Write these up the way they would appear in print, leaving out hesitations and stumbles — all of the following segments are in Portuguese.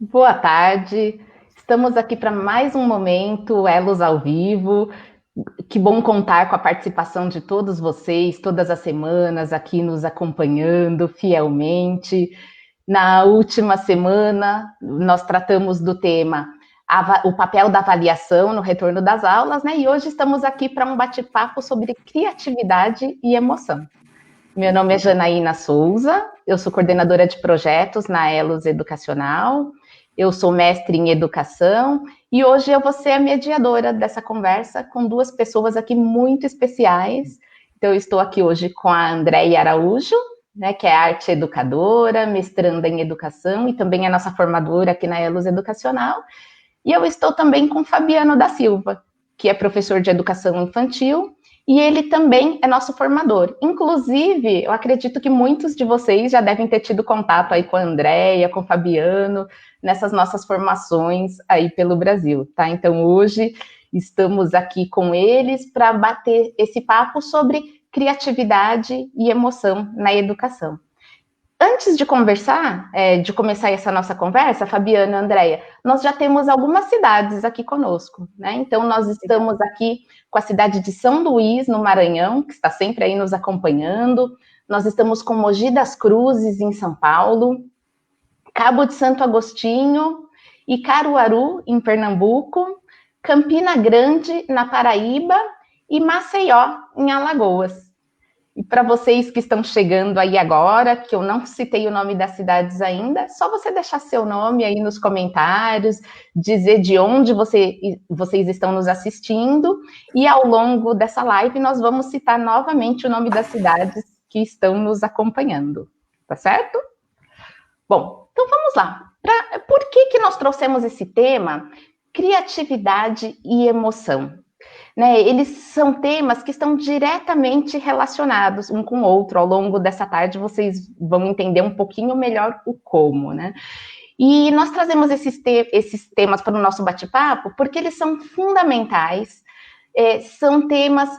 Boa tarde. Estamos aqui para mais um momento Elos ao vivo. Que bom contar com a participação de todos vocês, todas as semanas aqui nos acompanhando fielmente. Na última semana, nós tratamos do tema o papel da avaliação no retorno das aulas, né? E hoje estamos aqui para um bate-papo sobre criatividade e emoção. Meu nome é Janaína Souza, eu sou coordenadora de projetos na Elos Educacional, eu sou mestre em educação e hoje eu vou ser a mediadora dessa conversa com duas pessoas aqui muito especiais. Então, eu estou aqui hoje com a Andréia Araújo, né, que é arte educadora, mestranda em educação e também é nossa formadora aqui na Elos Educacional. E eu estou também com Fabiano da Silva, que é professor de educação infantil, e ele também é nosso formador. Inclusive, eu acredito que muitos de vocês já devem ter tido contato aí com a Andréia, com o Fabiano, nessas nossas formações aí pelo Brasil, tá? Então, hoje estamos aqui com eles para bater esse papo sobre criatividade e emoção na educação. Antes de conversar, de começar essa nossa conversa, Fabiana e Andréia, nós já temos algumas cidades aqui conosco, né? Então, nós estamos aqui com a cidade de São Luís, no Maranhão, que está sempre aí nos acompanhando. Nós estamos com Mogi das Cruzes, em São Paulo, Cabo de Santo Agostinho e Caruaru, em Pernambuco, Campina Grande, na Paraíba, e Maceió, em Alagoas. E para vocês que estão chegando aí agora, que eu não citei o nome das cidades ainda, é só você deixar seu nome aí nos comentários, dizer de onde vocês estão nos assistindo, e ao longo dessa live nós vamos citar novamente o nome das cidades que estão nos acompanhando, tá certo? Bom, então vamos lá. Por que nós trouxemos esse tema? Criatividade e emoção. Né, eles são temas que estão diretamente relacionados um com o outro. Ao longo dessa tarde, vocês vão entender um pouquinho melhor o como, né? E nós trazemos esses temas para o nosso bate-papo porque eles são fundamentais, são temas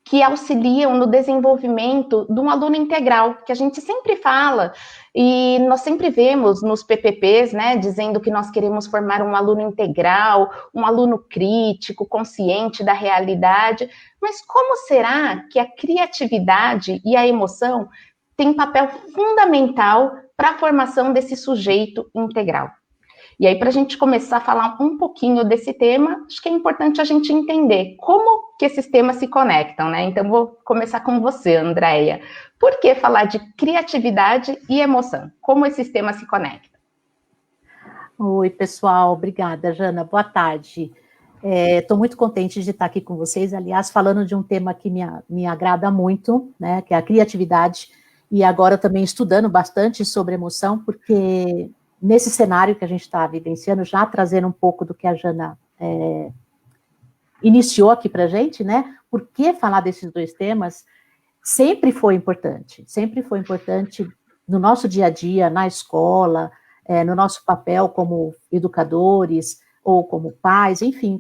que auxiliam no desenvolvimento de um aluno integral, que a gente sempre fala, e nós sempre vemos nos PPPs, né, dizendo que nós queremos formar um aluno integral, um aluno crítico, consciente da realidade, mas como será que a criatividade e a emoção têm papel fundamental para a formação desse sujeito integral? E aí, para a gente começar a falar um pouquinho desse tema, acho que é importante a gente entender como que esses temas se conectam, né? Então, vou começar com você, Andréia. Por que falar de criatividade e emoção? Como esses temas se conectam? Oi, pessoal, obrigada, Jana, boa tarde. Estou muito contente de estar aqui com vocês, aliás, falando de um tema que me agrada muito, né, que é a criatividade, e agora também estudando bastante sobre emoção, porque nesse cenário que a gente está vivenciando, já trazendo um pouco do que a Jana iniciou aqui para a gente, né, por que falar desses dois temas sempre foi importante no nosso dia a dia, na escola, no nosso papel como educadores ou como pais, enfim,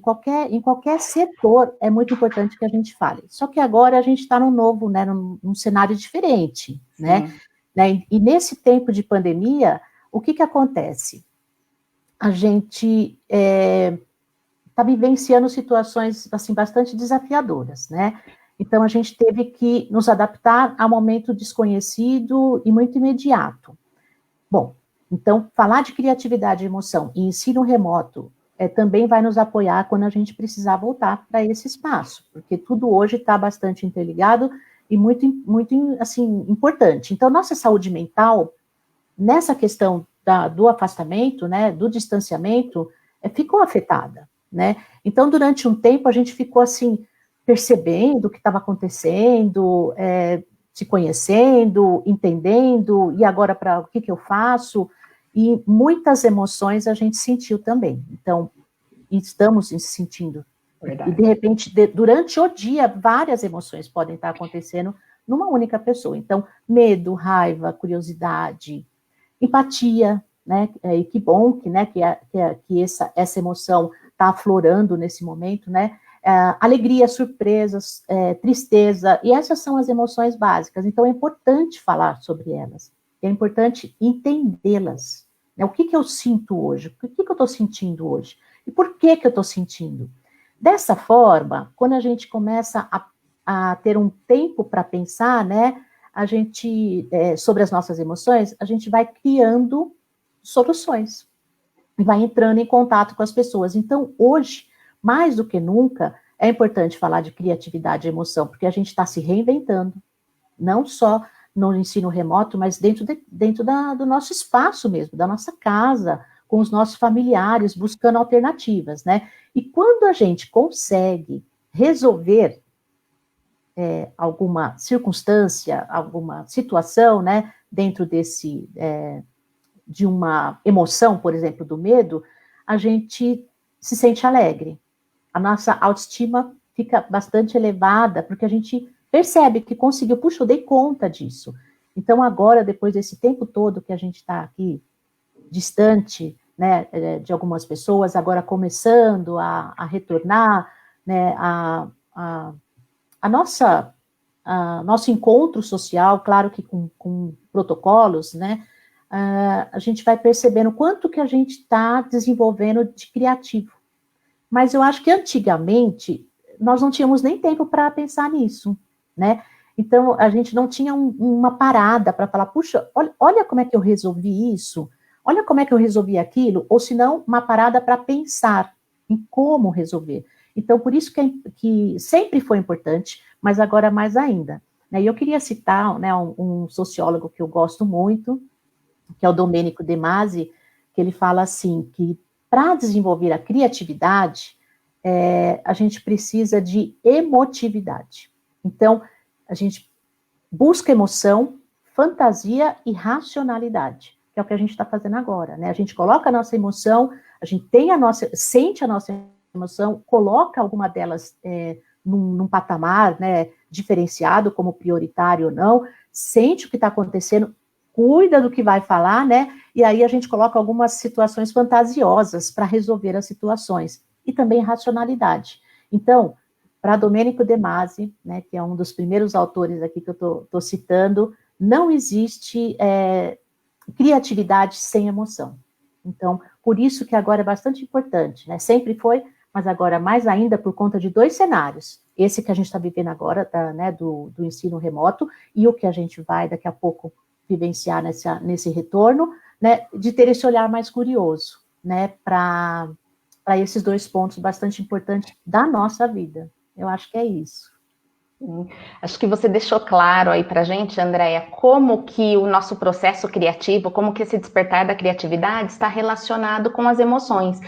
em qualquer setor é muito importante que a gente fale. Só que agora a gente está num novo, né, num cenário diferente, né? E nesse tempo de pandemia, o que acontece? A gente está vivenciando situações assim bastante desafiadoras, né? Então a gente teve que nos adaptar a um momento desconhecido e muito imediato. Bom, então falar de criatividade e emoção e ensino remoto também vai nos apoiar quando a gente precisar voltar para esse espaço, porque tudo hoje está bastante interligado e muito, muito assim importante. Então nossa saúde mental nessa questão do afastamento, né, do distanciamento, ficou afetada, né? Então, durante um tempo, a gente ficou assim, percebendo o que estava acontecendo, se conhecendo, entendendo, e agora para o que eu faço? E muitas emoções a gente sentiu também. Então, estamos se sentindo. Verdade. E, de repente, durante o dia, várias emoções podem estar acontecendo numa única pessoa. Então, medo, raiva, curiosidade, empatia, né? E que bom que, né, que essa emoção está aflorando nesse momento, né? Alegria, surpresas, tristeza, e essas são as emoções básicas. Então é importante falar sobre elas, é importante entendê-las, né? O que eu sinto hoje? O que eu estou sentindo hoje? E por que eu estou sentindo? Dessa forma, quando a gente começa a ter um tempo para pensar, né, a gente, sobre as nossas emoções, a gente vai criando soluções e vai entrando em contato com as pessoas. Então, hoje, mais do que nunca, é importante falar de criatividade e emoção, porque a gente está se reinventando, não só no ensino remoto, mas dentro do nosso espaço mesmo, da nossa casa, com os nossos familiares, buscando alternativas, né? E quando a gente consegue resolver alguma circunstância, alguma situação, né, dentro de uma emoção, por exemplo, do medo, a gente se sente alegre. A nossa autoestima fica bastante elevada, porque a gente percebe que conseguiu, puxa, eu dei conta disso. Então, agora, depois desse tempo todo que a gente está aqui, distante, né, de algumas pessoas, agora começando a retornar, né, nosso encontro social, claro que com protocolos, né, a gente vai percebendo quanto que a gente está desenvolvendo de criativo. Mas eu acho que antigamente nós não tínhamos nem tempo para pensar nisso, né? Então a gente não tinha uma parada para falar, puxa, olha como é que eu resolvi isso, olha como é que eu resolvi aquilo, ou se não, uma parada para pensar em como resolver. Então, por isso que sempre foi importante, mas agora mais ainda. Né? E eu queria citar, né, um sociólogo que eu gosto muito, que é o Domênico De Masi, que ele fala assim, que para desenvolver a criatividade, a gente precisa de emotividade. Então, a gente busca emoção, fantasia e racionalidade, que é o que a gente está fazendo agora, né? A gente coloca a nossa emoção, a gente sente a nossa emoção, coloca alguma delas num patamar, né, diferenciado, como prioritário ou não, sente o que está acontecendo, cuida do que vai falar, né? E aí a gente coloca algumas situações fantasiosas para resolver as situações. E também racionalidade. Então, para Domênico De Masi, né, que é um dos primeiros autores aqui que eu estou citando, não existe criatividade sem emoção. Então, por isso que agora é bastante importante, né? Sempre foi, mas agora mais ainda por conta de dois cenários. Esse que a gente está vivendo agora, né, do ensino remoto, e o que a gente vai daqui a pouco vivenciar nesse retorno, né, de ter esse olhar mais curioso, né, para esses dois pontos bastante importantes da nossa vida. Eu acho que é isso. Acho que você deixou claro aí para a gente, Andréia, como que o nosso processo criativo, como que esse despertar da criatividade está relacionado com as emoções.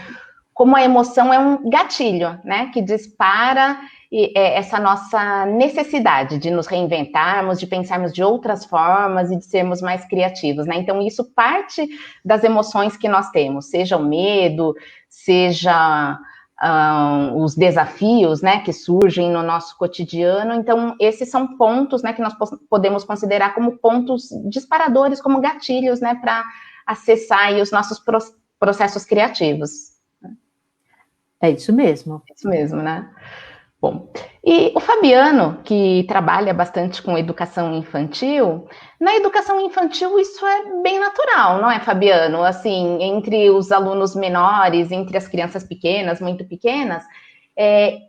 Como a emoção é um gatilho, né, que dispara essa nossa necessidade de nos reinventarmos, de pensarmos de outras formas e de sermos mais criativos, né? Então, isso parte das emoções que nós temos, seja o medo, seja os desafios, né, que surgem no nosso cotidiano. Então, esses são pontos, né, que nós podemos considerar como pontos disparadores, como gatilhos, né, para acessar aí os nossos processos criativos. É isso mesmo. É isso mesmo, né? Bom, e o Fabiano, que trabalha bastante com educação infantil, na educação infantil isso é bem natural, não é, Fabiano? Assim, entre os alunos menores, entre as crianças pequenas, muito pequenas,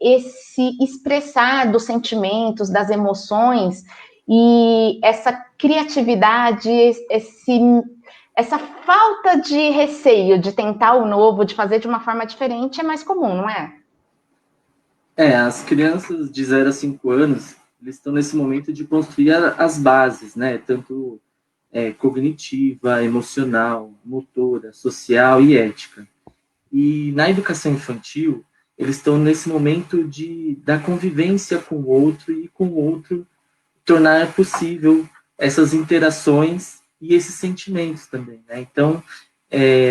esse expressar dos sentimentos, das emoções e essa criatividade, essa falta de receio de tentar o novo, de fazer de uma forma diferente é mais comum, não é? As crianças de 0 a 5 anos, eles estão nesse momento de construir as bases, né? Tanto cognitiva, emocional, motora, social e ética. E na educação infantil, eles estão nesse momento da convivência com o outro e com o outro tornar possível essas interações e esses sentimentos também, né? Então,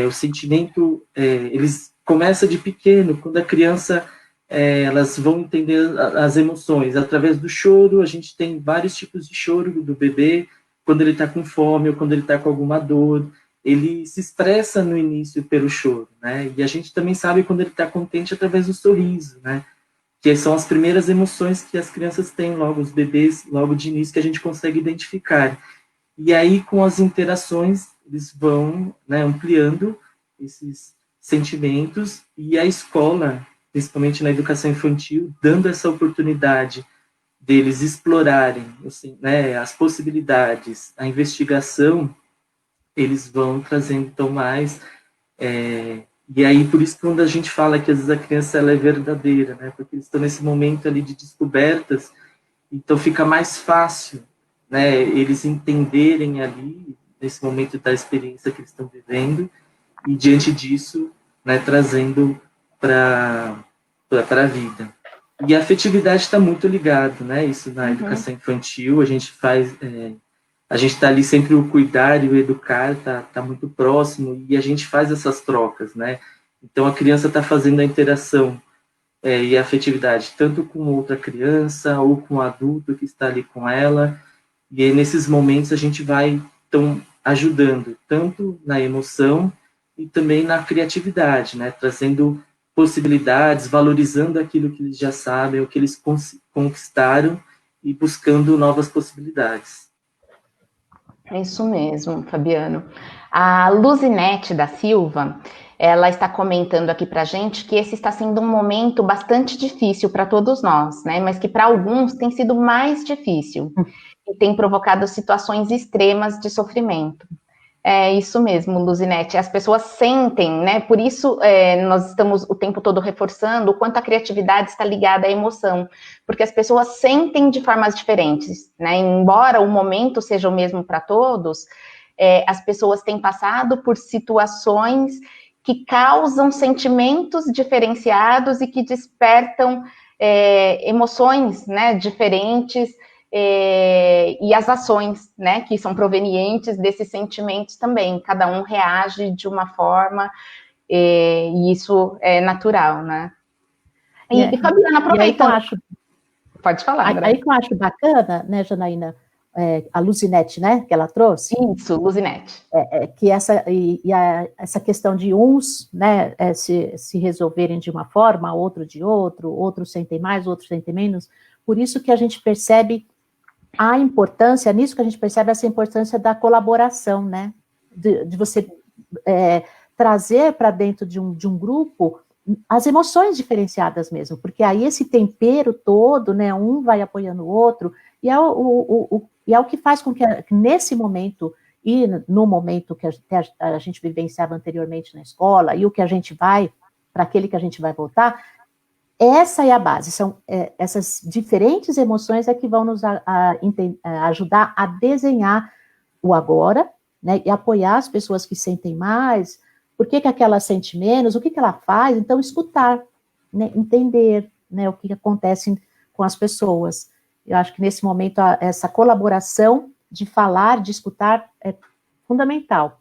o sentimento, eles começam de pequeno, quando a criança... elas vão entender as emoções. Através do choro, a gente tem vários tipos de choro do bebê, quando ele está com fome ou quando ele está com alguma dor, ele se expressa no início pelo choro, né? E a gente também sabe quando ele está contente através do sorriso, né? Que são as primeiras emoções que as crianças têm logo, os bebês, logo de início, que a gente consegue identificar. E aí, com as interações, eles vão, né, ampliando esses sentimentos, e a escola, principalmente na educação infantil, dando essa oportunidade deles explorarem, assim, né, as possibilidades, a investigação, eles vão trazendo então mais, e aí por isso que quando a gente fala que às vezes a criança ela é verdadeira, né, porque eles estão nesse momento ali de descobertas, então fica mais fácil, né, eles entenderem ali, nesse momento da experiência que eles estão vivendo, e diante disso, né, trazendo para a vida. E a afetividade está muito ligado, né, isso na educação infantil, a gente faz, a gente está ali sempre o cuidar e o educar, tá muito próximo, e a gente faz essas trocas, né, então a criança está fazendo a interação e a afetividade, tanto com outra criança, ou com o adulto que está ali com ela, e aí, nesses momentos a gente vai, então, ajudando, tanto na emoção, e também na criatividade, né, trazendo possibilidades, valorizando aquilo que eles já sabem, o que eles conquistaram, e buscando novas possibilidades. É isso mesmo, Fabiano. A Luzinete da Silva, ela está comentando aqui para a gente que esse está sendo um momento bastante difícil para todos nós, né? Mas que para alguns tem sido mais difícil e tem provocado situações extremas de sofrimento. É isso mesmo, Luzinete. As pessoas sentem, né? Por isso nós estamos o tempo todo reforçando o quanto a criatividade está ligada à emoção, porque as pessoas sentem de formas diferentes, né? Embora o momento seja o mesmo para todos, as pessoas têm passado por situações que causam sentimentos diferenciados e que despertam emoções, né, diferentes. E as ações, né, que são provenientes desses sentimentos também. Cada um reage de uma forma, e isso é natural, né? E Fabiana, aproveitando... Pode falar, André. Aí que eu acho bacana, né, Janaína, a Luzinete, né, que ela trouxe. Isso, Luzinete. Que essa questão de uns, né, se resolverem de uma forma, outro de outro, outros sentem mais, outros sentem menos. Por isso que a gente percebe a importância, nisso que a gente percebe essa importância da colaboração, né, de você trazer para dentro de um grupo as emoções diferenciadas mesmo, porque aí esse tempero todo, né, um vai apoiando o outro, e é o que faz com que nesse momento, e no momento que a gente vivenciava anteriormente na escola, e o que a gente vai, para aquele que a gente vai voltar, essa é a base, são essas diferentes emoções que vão nos ajudar a desenhar o agora, né, e apoiar as pessoas que sentem mais, por que aquela sente menos, o que ela faz, então escutar, né, entender, né, o que acontece com as pessoas. Eu acho que nesse momento essa colaboração de falar, de escutar é fundamental.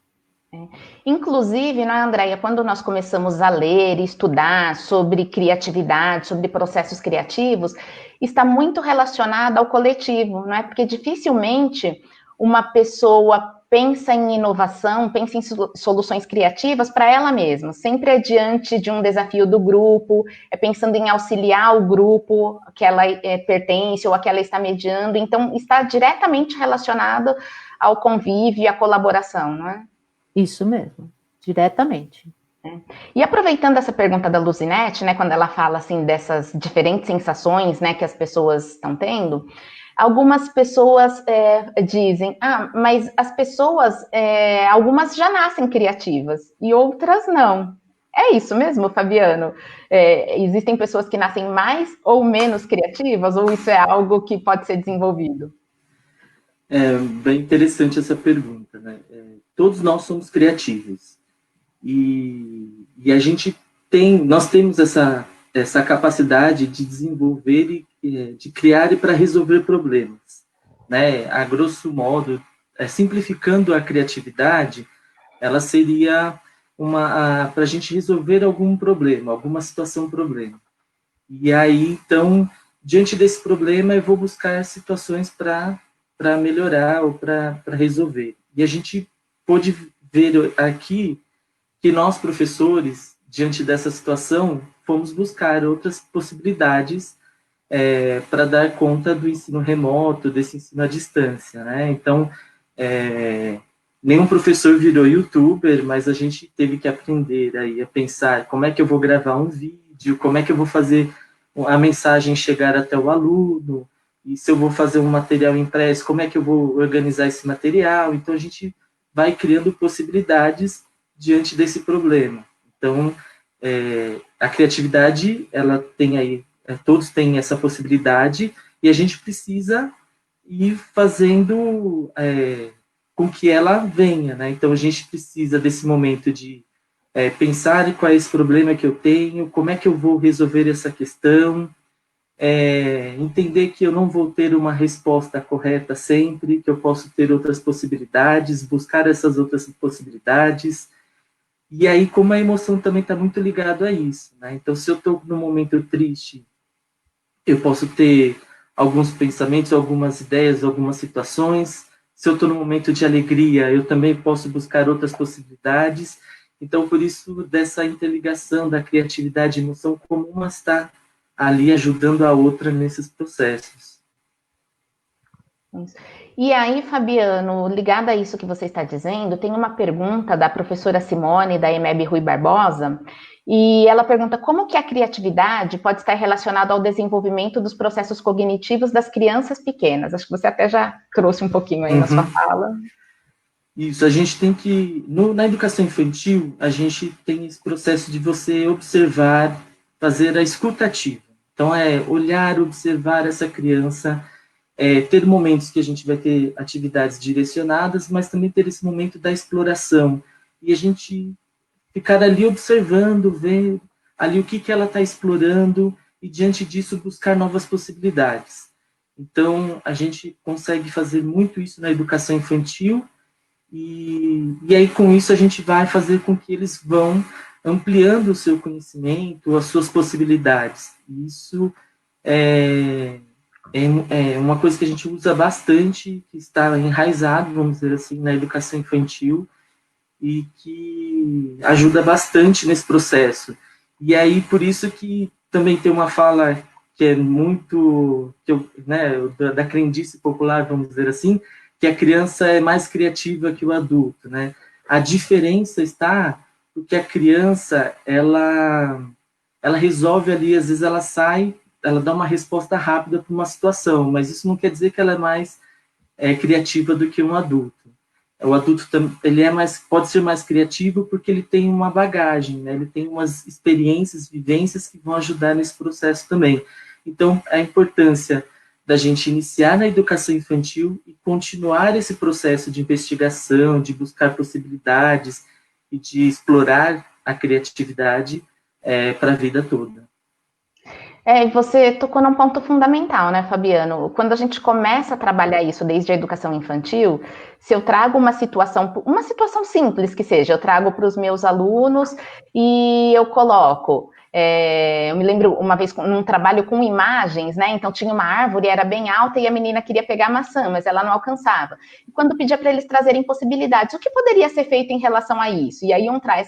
Inclusive, né, Andréia, quando nós começamos a ler e estudar sobre criatividade, sobre processos criativos, está muito relacionado ao coletivo, não é? Porque dificilmente uma pessoa pensa em inovação, pensa em soluções criativas para ela mesma, sempre é diante de um desafio do grupo, pensando em auxiliar o grupo que ela pertence ou a que ela está mediando, então está diretamente relacionado ao convívio e à colaboração, não é? Isso mesmo, diretamente. E aproveitando essa pergunta da Luzinete, né, quando ela fala assim dessas diferentes sensações, né, que as pessoas estão tendo, algumas pessoas dizem, mas as pessoas, algumas já nascem criativas e outras não. É isso mesmo, Fabiano? Existem pessoas que nascem mais ou menos criativas, ou isso é algo que pode ser desenvolvido? É bem interessante essa pergunta, né? Todos nós somos criativos e nós temos essa capacidade de desenvolver e de criar para resolver problemas, né? A grosso modo, simplificando a criatividade, ela seria para a gente resolver algum problema, alguma situação problema. E aí, então, diante desse problema, eu vou buscar situações para melhorar ou para resolver. E a gente pôde ver aqui que nós, professores, diante dessa situação, fomos buscar outras possibilidades para dar conta do ensino remoto, desse ensino à distância, né? Então, nenhum professor virou youtuber, mas a gente teve que aprender aí a pensar como é que eu vou gravar um vídeo, como é que eu vou fazer a mensagem chegar até o aluno, e se eu vou fazer um material impresso, como é que eu vou organizar esse material. Então, a gente vai criando possibilidades diante desse problema. Então, a criatividade, ela tem aí, todos têm essa possibilidade, e a gente precisa ir fazendo com que ela venha, né? Então, a gente precisa desse momento de pensar em qual é esse problema que eu tenho, como é que eu vou resolver essa questão, entender que eu não vou ter uma resposta correta sempre, que eu posso ter outras possibilidades, buscar essas outras possibilidades. E aí, como a emoção também está muito ligado a isso, né? Então, se eu estou num momento triste, eu posso ter alguns pensamentos, algumas ideias, algumas situações. Se eu estou num momento de alegria, eu também posso buscar outras possibilidades. Então, por isso, dessa interligação da criatividade e emoção, como uma está ali ajudando a outra nesses processos. E aí, Fabiano, ligado a isso que você está dizendo, tem uma pergunta da professora Simone, da EMEB Rui Barbosa, e ela pergunta como que a criatividade pode estar relacionada ao desenvolvimento dos processos cognitivos das crianças pequenas. Acho que você até já trouxe um pouquinho aí na sua fala. Isso, a gente tem que, na educação infantil, a gente tem esse processo de você observar, fazer a escuta ativa. Então, olhar, observar essa criança, ter momentos que a gente vai ter atividades direcionadas, mas também ter esse momento da exploração. E a gente ficar ali observando, ver ali o que ela está explorando, e diante disso buscar novas possibilidades. Então, a gente consegue fazer muito isso na educação infantil, e aí, com isso, a gente vai fazer com que eles vão ampliando o seu conhecimento, as suas possibilidades. Isso é uma coisa que a gente usa bastante, que está enraizado, vamos dizer assim, na educação infantil, e que ajuda bastante nesse processo. E aí, por isso que também tem uma fala que é muito, da crendice popular, vamos dizer assim, que a criança é mais criativa que o adulto, né? A diferença está porque a criança, ela resolve ali, às vezes ela sai, ela dá uma resposta rápida para uma situação, mas isso não quer dizer que ela é mais criativa do que um adulto. O adulto ele pode ser mais criativo porque ele tem uma bagagem, né? Ele tem umas experiências, vivências que vão ajudar nesse processo também. Então, a importância da gente iniciar na educação infantil e continuar esse processo de investigação, de buscar possibilidades e de explorar a criatividade para a vida toda. Você tocou num ponto fundamental, né, Fabiano? Quando a gente começa a trabalhar isso desde a educação infantil, se eu trago uma situação simples que seja, eu trago para os meus alunos e eu coloco. Eu me lembro uma vez num trabalho com imagens, né? Então tinha uma árvore, era bem alta e a menina queria pegar maçã, mas ela não alcançava. E quando pedia para eles trazerem possibilidades, o que poderia ser feito em relação a isso? E aí um traz,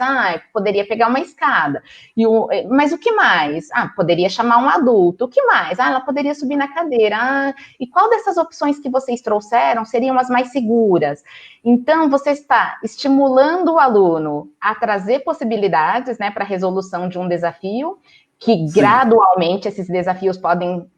poderia pegar uma escada. Mas o que mais? Poderia chamar um adulto. O que mais? Ela poderia subir na cadeira. E qual dessas opções que vocês trouxeram seriam as mais seguras? Então, você está estimulando o aluno a trazer possibilidades, né, para a resolução de um desafio, que Sim. gradualmente esses desafios podem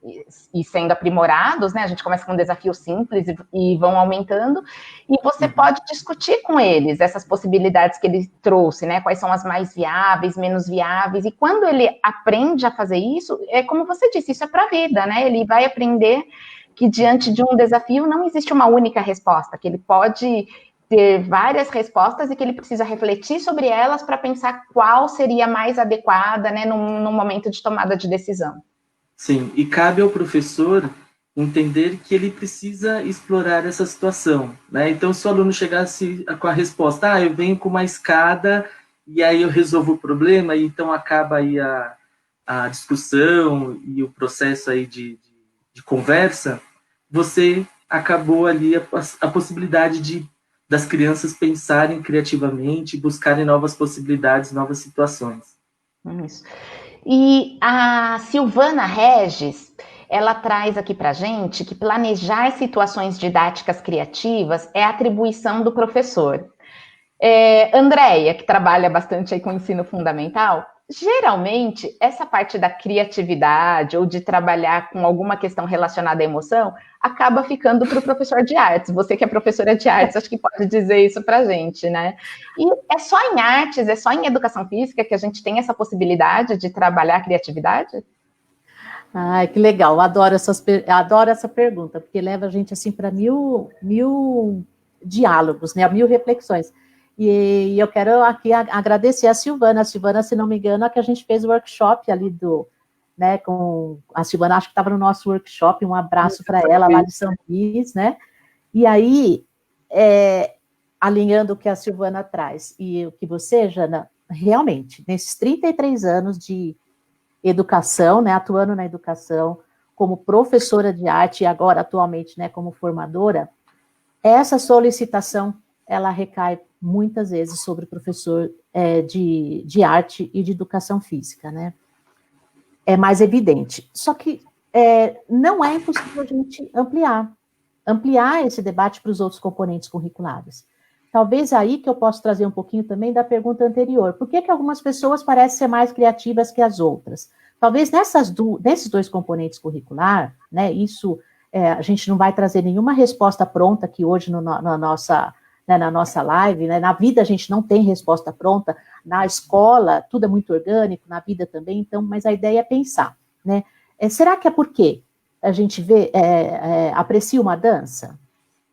ir sendo aprimorados, né? A gente começa com um desafio simples e vão aumentando, e você pode discutir com eles essas possibilidades que ele trouxe, né? Quais são as mais viáveis, menos viáveis, e quando ele aprende a fazer isso, como você disse, isso é para a vida, né? Ele vai aprender que diante de um desafio não existe uma única resposta, que ele pode ter várias respostas e que ele precisa refletir sobre elas para pensar qual seria mais adequada, né, num momento de tomada de decisão. Sim, e cabe ao professor entender que ele precisa explorar essa situação, né? Então, se o aluno chegasse com a resposta, eu venho com uma escada e aí eu resolvo o problema, e então acaba aí a discussão e o processo aí de conversa, você acabou ali a possibilidade das crianças pensarem criativamente, buscarem novas possibilidades, novas situações. Isso. E a Silvana Regis, ela traz aqui para a gente que planejar situações didáticas criativas é atribuição do professor. Andréia, que trabalha bastante aí com ensino fundamental, geralmente, essa parte da criatividade ou de trabalhar com alguma questão relacionada à emoção acaba ficando para o professor de artes. Você que é professora de artes, acho que pode dizer isso para a gente, né? E é só em artes, é só em educação física que a gente tem essa possibilidade de trabalhar a criatividade? Ai, que legal, adoro essa pergunta, porque leva a gente assim para mil diálogos, né? 1000 reflexões. E eu quero aqui agradecer a Silvana. A Silvana, se não me engano, é que a gente fez o workshop ali né, com a Silvana, acho que estava no nosso workshop, um abraço para ela lá de São Luís, né? E aí, alinhando o que a Silvana traz e o que você, Jana, realmente, nesses 33 anos de educação, né, atuando na educação, como professora de arte e agora atualmente, né, como formadora, essa solicitação, ela recai muitas vezes sobre o professor de arte e de educação física, né? É mais evidente. Só que não é impossível a gente ampliar esse debate para os outros componentes curriculares. Talvez aí que eu possa trazer um pouquinho também da pergunta anterior. Por que algumas pessoas parecem ser mais criativas que as outras? Talvez nesses dois componentes curricular, né, isso a gente não vai trazer nenhuma resposta pronta aqui hoje na nossa live, né? Na vida a gente não tem resposta pronta, na escola tudo é muito orgânico, na vida também, então, mas a ideia é pensar, né? Será que é porque a gente aprecia uma dança,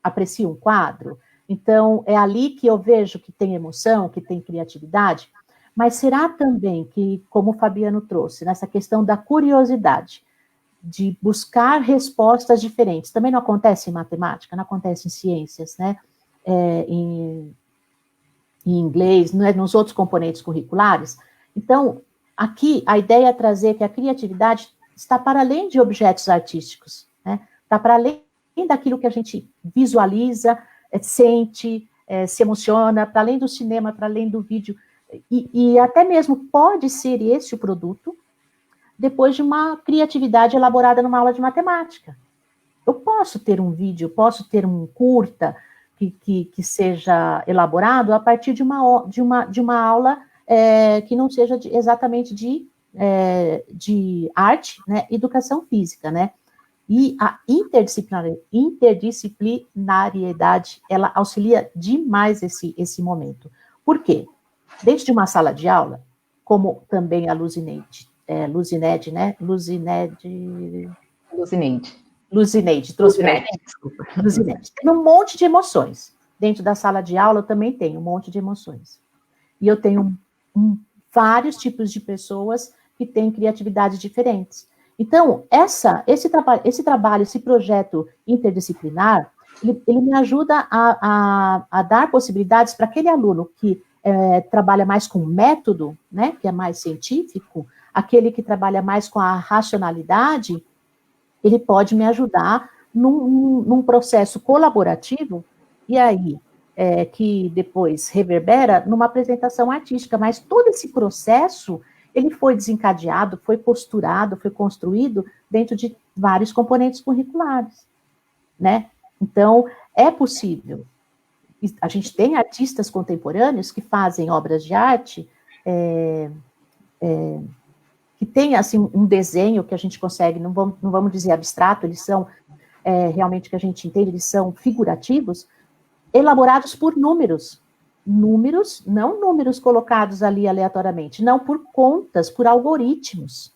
aprecia um quadro, então é ali que eu vejo que tem emoção, que tem criatividade, mas será também que, como o Fabiano trouxe, nessa questão da curiosidade, de buscar respostas diferentes, também não acontece em matemática, não acontece em ciências, né? Em inglês, né, nos outros componentes curriculares. Então, aqui, a ideia é trazer que a criatividade está para além de objetos artísticos, né? Está para além daquilo que a gente visualiza, sente, se emociona, para além do cinema, para além do vídeo, e até mesmo pode ser esse o produto depois de uma criatividade elaborada numa aula de matemática. Eu posso ter um vídeo, posso ter um curta, que seja elaborado a partir de uma aula que não seja exatamente de arte, né, educação física, né? E a interdisciplinariedade, ela auxilia demais esse momento. Por quê? Dentro de uma sala de aula, como também a Luzineide, né? Luzineide, trouxe para gente, desculpa. Luzineide. Tem um monte de emoções. Dentro da sala de aula, eu também tenho um monte de emoções. E eu tenho vários tipos de pessoas que têm criatividades diferentes. Então, esse trabalho, esse projeto interdisciplinar, ele me ajuda a dar possibilidades para aquele aluno que trabalha mais com método, né, que é mais científico, aquele que trabalha mais com a racionalidade, ele pode me ajudar num processo colaborativo, e aí, que depois reverbera numa apresentação artística, mas todo esse processo, ele foi desencadeado, foi posturado, foi construído dentro de vários componentes curriculares, né? Então, é possível. A gente tem artistas contemporâneos que fazem obras de arte que tem, assim, um desenho que a gente consegue, não vamos dizer abstrato, eles são realmente, que a gente entende, eles são figurativos, elaborados por números, não números colocados ali aleatoriamente, não por contas, por algoritmos,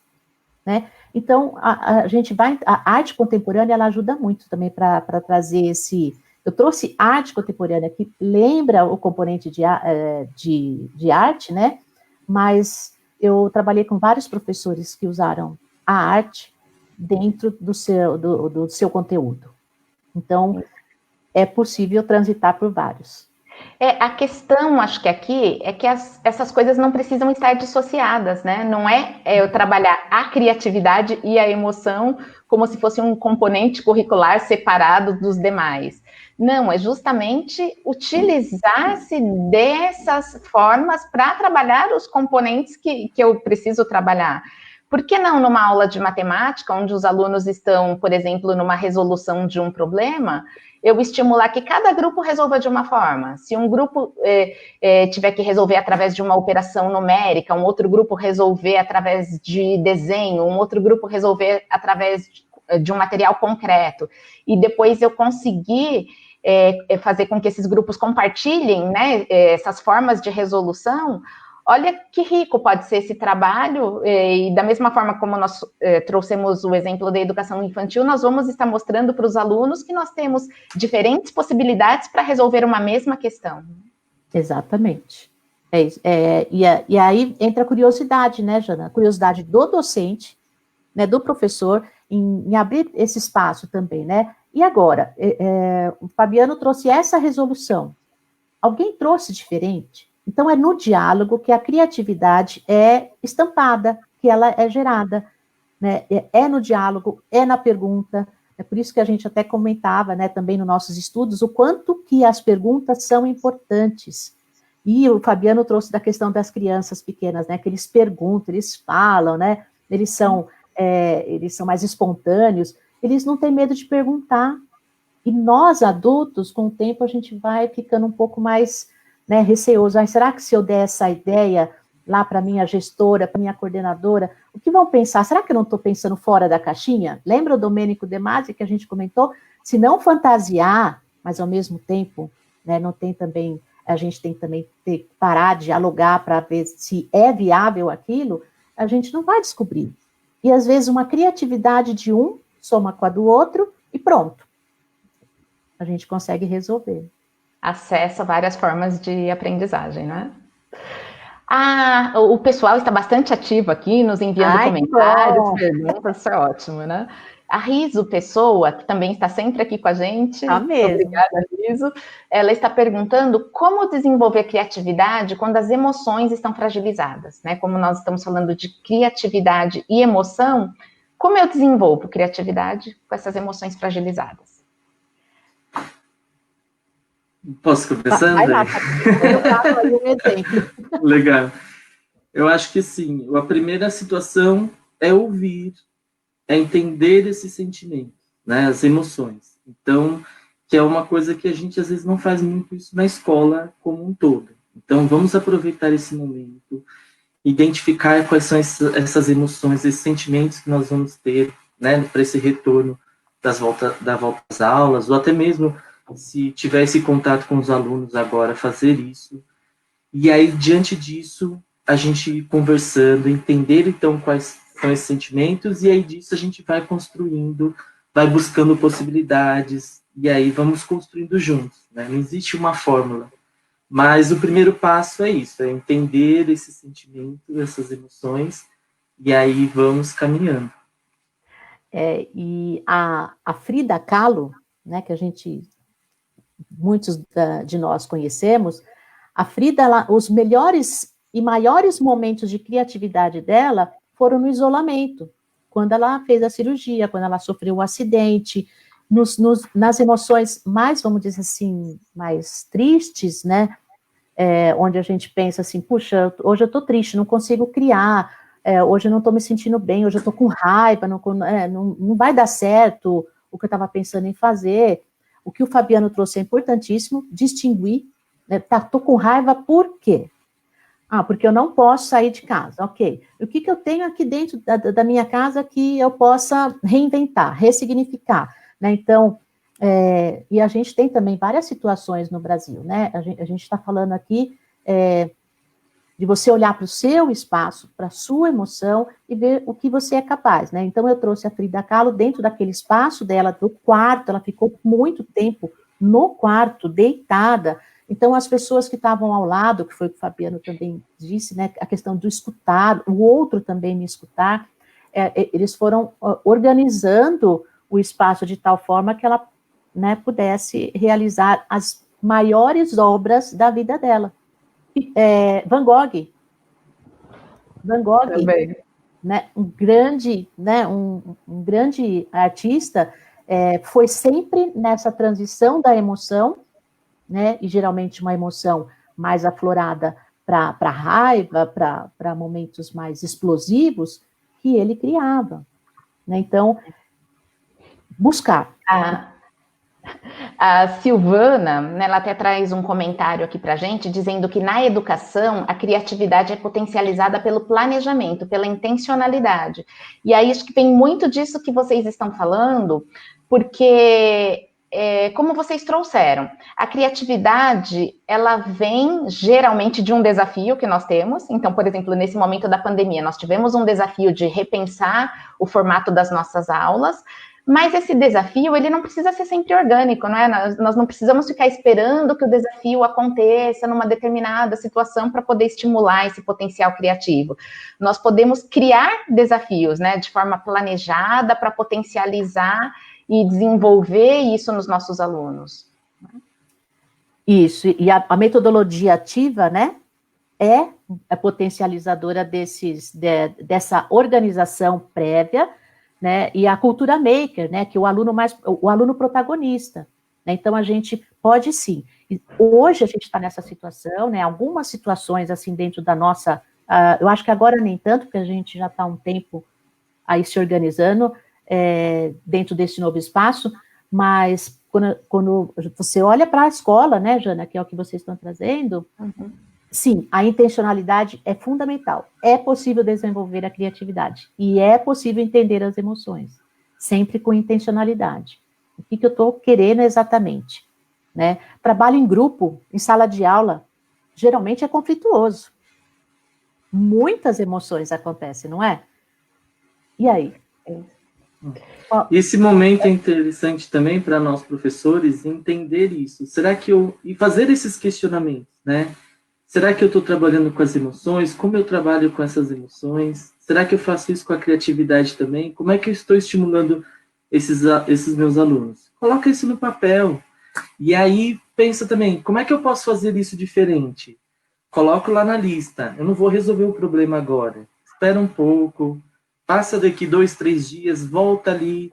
né? Então, a arte contemporânea, ela ajuda muito também para trazer eu trouxe arte contemporânea, que lembra o componente de arte, né? Mas eu trabalhei com vários professores que usaram a arte dentro do seu conteúdo. Então, é possível transitar por vários. A questão, acho que aqui, é que essas coisas não precisam estar dissociadas, né? Não eu trabalhar a criatividade e a emoção como se fosse um componente curricular separado dos demais. Não, é justamente utilizar-se dessas formas para trabalhar os componentes que eu preciso trabalhar. Por que não numa aula de matemática, onde os alunos estão, por exemplo, numa resolução de um problema, eu estimular que cada grupo resolva de uma forma. Se um grupo tiver que resolver através de uma operação numérica, um outro grupo resolver através de desenho, um outro grupo resolver através de um material concreto, e depois eu conseguir fazer com que esses grupos compartilhem, né, essas formas de resolução. Olha que rico pode ser esse trabalho, e da mesma forma como nós trouxemos o exemplo da educação infantil, nós vamos estar mostrando para os alunos que nós temos diferentes possibilidades para resolver uma mesma questão. Exatamente. E aí entra a curiosidade, né, Jana? A curiosidade do docente, né, do professor, em abrir esse espaço também, né? E agora, o Fabiano trouxe essa resolução. Alguém trouxe diferente? Então, é no diálogo que a criatividade é estampada, que ela é gerada, né? É no diálogo, é na pergunta. É por isso que a gente até comentava, né, também nos nossos estudos, o quanto que as perguntas são importantes. E o Fabiano trouxe da questão das crianças pequenas, né, que eles perguntam, eles falam, né, eles são mais espontâneos, eles não têm medo de perguntar. E nós, adultos, com o tempo, a gente vai ficando um pouco mais, né, receoso. Será que se eu der essa ideia lá para minha gestora, para minha coordenadora, o que vão pensar? Será que eu não estou pensando fora da caixinha? Lembra o Domênico De Masi que a gente comentou? Se não fantasiar, mas ao mesmo tempo, né, não tem também, a gente tem também que parar de dialogar para ver se é viável aquilo, a gente não vai descobrir. E às vezes uma criatividade de um soma com a do outro e pronto. A gente consegue resolver. Acessa várias formas de aprendizagem, né? O pessoal está bastante ativo aqui, nos enviando comentários, perguntas, isso é ótimo, né? A Riso Pessoa, que também está sempre aqui com a gente, obrigada, Riso, ela está perguntando como desenvolver criatividade quando as emoções estão fragilizadas, né? Como nós estamos falando de criatividade e emoção, como eu desenvolvo criatividade com essas emoções fragilizadas? Posso começar, Vai lá, André? Legal. Eu acho que sim, a primeira situação é ouvir, é entender esse sentimento, né, as emoções. Então, que é uma coisa que a gente às vezes não faz muito isso na escola como um todo. Então, vamos aproveitar esse momento, identificar quais são essas emoções, esses sentimentos que nós vamos ter, né, para esse retorno da volta às aulas, ou até mesmo se tiver esse contato com os alunos agora, fazer isso. E aí, diante disso, a gente conversando, entender, então, quais são esses sentimentos, e aí disso a gente vai construindo, vai buscando possibilidades, e aí vamos construindo juntos, né? Não existe uma fórmula. Mas o primeiro passo é isso, é entender esse sentimento, essas emoções, e aí vamos caminhando. E a Frida Kahlo, né, que muitos de nós conhecemos, a Frida, os melhores e maiores momentos de criatividade dela foram no isolamento, quando ela fez a cirurgia, quando ela sofreu um acidente, nas emoções mais, vamos dizer assim, mais tristes, né, onde a gente pensa assim, puxa, hoje eu estou triste, não consigo criar, hoje eu não estou me sentindo bem, hoje eu estou com raiva, não vai dar certo o que eu estava pensando em fazer. O que o Fabiano trouxe é importantíssimo, distinguir, né, estou com raiva por quê? Porque eu não posso sair de casa, ok. O que eu tenho aqui dentro da minha casa que eu possa reinventar, ressignificar, né? Então, e a gente tem também várias situações no Brasil, né? A gente está falando aqui de você olhar para o seu espaço, para a sua emoção e ver o que você é capaz, né? Então, eu trouxe a Frida Kahlo dentro daquele espaço dela, do quarto, ela ficou muito tempo no quarto, deitada. Então, as pessoas que estavam ao lado, que foi o que o Fabiano também disse, né? A questão do escutar, o outro também me escutar, eles foram organizando o espaço de tal forma que ela, né, pudesse realizar as maiores obras da vida dela. Van Gogh, né, um grande artista, foi sempre nessa transição da emoção, né, e geralmente uma emoção mais aflorada para raiva, para momentos mais explosivos, que ele criava, né? Então, buscar. A Silvana, né, ela até traz um comentário aqui para a gente, dizendo que na educação a criatividade é potencializada pelo planejamento, pela intencionalidade. E aí acho que tem muito disso que vocês estão falando, porque, como vocês trouxeram, a criatividade, ela vem geralmente de um desafio que nós temos. Então, por exemplo, nesse momento da pandemia, nós tivemos um desafio de repensar o formato das nossas aulas, mas esse desafio, ele não precisa ser sempre orgânico, não é? Nós não precisamos ficar esperando que o desafio aconteça numa determinada situação para poder estimular esse potencial criativo. Nós podemos criar desafios, né, de forma planejada para potencializar e desenvolver isso nos nossos alunos. Isso, e a metodologia ativa, né, é a potencializadora dessa organização prévia, né, e a cultura maker, né, que o aluno protagonista, né, então a gente pode sim, hoje a gente está nessa situação, né, algumas situações assim dentro da nossa, eu acho que agora nem tanto, porque a gente já está há um tempo aí se organizando dentro desse novo espaço, mas quando você olha para a escola, né, Jana, que é o que vocês estão trazendo, sim, a intencionalidade é fundamental. É possível desenvolver a criatividade e é possível entender as emoções, sempre com intencionalidade. O que eu estou querendo exatamente, né? Trabalho em grupo, em sala de aula, geralmente é conflituoso. Muitas emoções acontecem, não é? E aí? Esse momento é interessante também para nós professores entender isso. Será que e fazer esses questionamentos, né? Será que eu estou trabalhando com as emoções? Como eu trabalho com essas emoções? Será que eu faço isso com a criatividade também? Como é que eu estou estimulando esses meus alunos? Coloca isso no papel. E aí, pensa também, como é que eu posso fazer isso diferente? Coloco lá na lista. Eu não vou resolver o problema agora. Espera um pouco. Passa daqui 2, 3 dias, volta ali.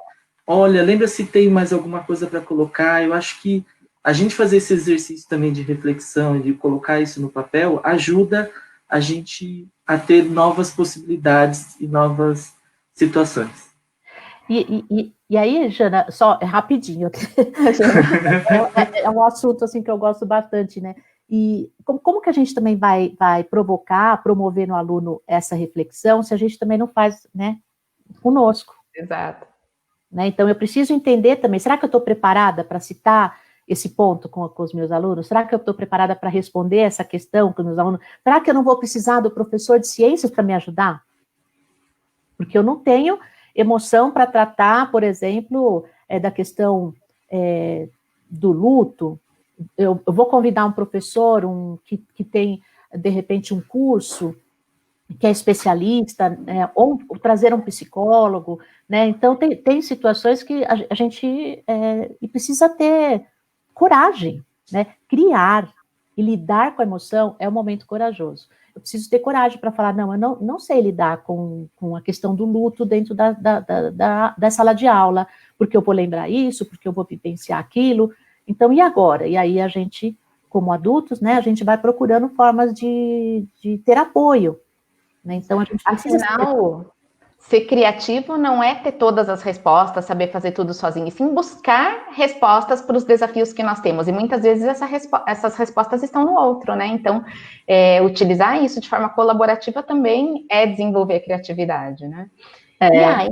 Olha, lembra se tem mais alguma coisa para colocar. Eu acho que a gente fazer esse exercício também de reflexão e de colocar isso no papel ajuda a gente a ter novas possibilidades e novas situações. E aí, Jana, só rapidinho, é um assunto assim que eu gosto bastante, né? E como que a gente também vai provocar, promover no aluno essa reflexão, se a gente também não faz, né, conosco? Exato. Né? Então, eu preciso entender também, será que eu estou preparada para citar esse ponto com os meus alunos? Será que eu estou preparada para responder essa questão com os meus alunos? Será que eu não vou precisar do professor de ciências para me ajudar? Porque eu não tenho emoção para tratar, por exemplo, da questão do luto. Eu vou convidar um professor que tem, de repente, um curso, que é especialista, né, ou trazer um psicólogo, né? Então, tem situações que a gente precisa ter coragem, né? Criar e lidar com a emoção é um momento corajoso. Eu preciso ter coragem para falar, não, eu não sei lidar com a questão do luto dentro da sala de aula, porque eu vou lembrar isso, porque eu vou vivenciar aquilo. Então, e agora? E aí a gente, como adultos, né, a gente vai procurando formas de ter apoio. Né? Então, a gente precisa... Afinal, ser criativo não é ter todas as respostas, saber fazer tudo sozinho, e sim buscar respostas para os desafios que nós temos. E muitas vezes essas respostas estão no outro, né? Então, utilizar isso de forma colaborativa também é desenvolver a criatividade, né? E aí,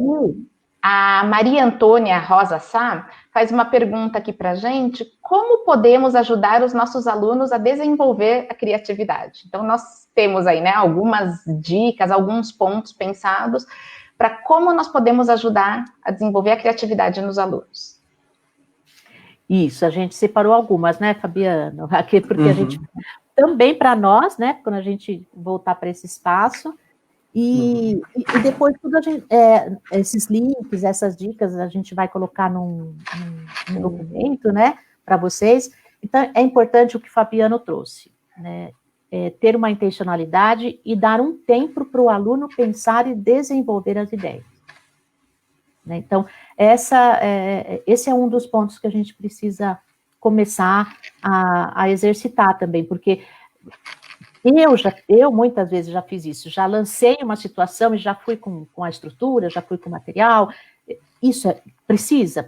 a Maria Antônia Rosa Sá faz uma pergunta aqui para a gente: como podemos ajudar os nossos alunos a desenvolver a criatividade? Então, nós temos aí, né, algumas dicas, alguns pontos pensados para como nós podemos ajudar a desenvolver a criatividade nos alunos. Isso, a gente separou algumas, né, Fabiano? Aqui, porque a gente, também para nós, né, quando a gente voltar para esse espaço, e depois tudo esses links, essas dicas, a gente vai colocar num documento, né, para vocês. Então, é importante o que o Fabiano trouxe, né, ter uma intencionalidade e dar um tempo para o aluno pensar e desenvolver as ideias. Né? Então, esse é um dos pontos que a gente precisa começar a exercitar também, porque Eu muitas vezes já fiz isso, já lancei uma situação e já fui com a estrutura, já fui com o material. Isso precisa.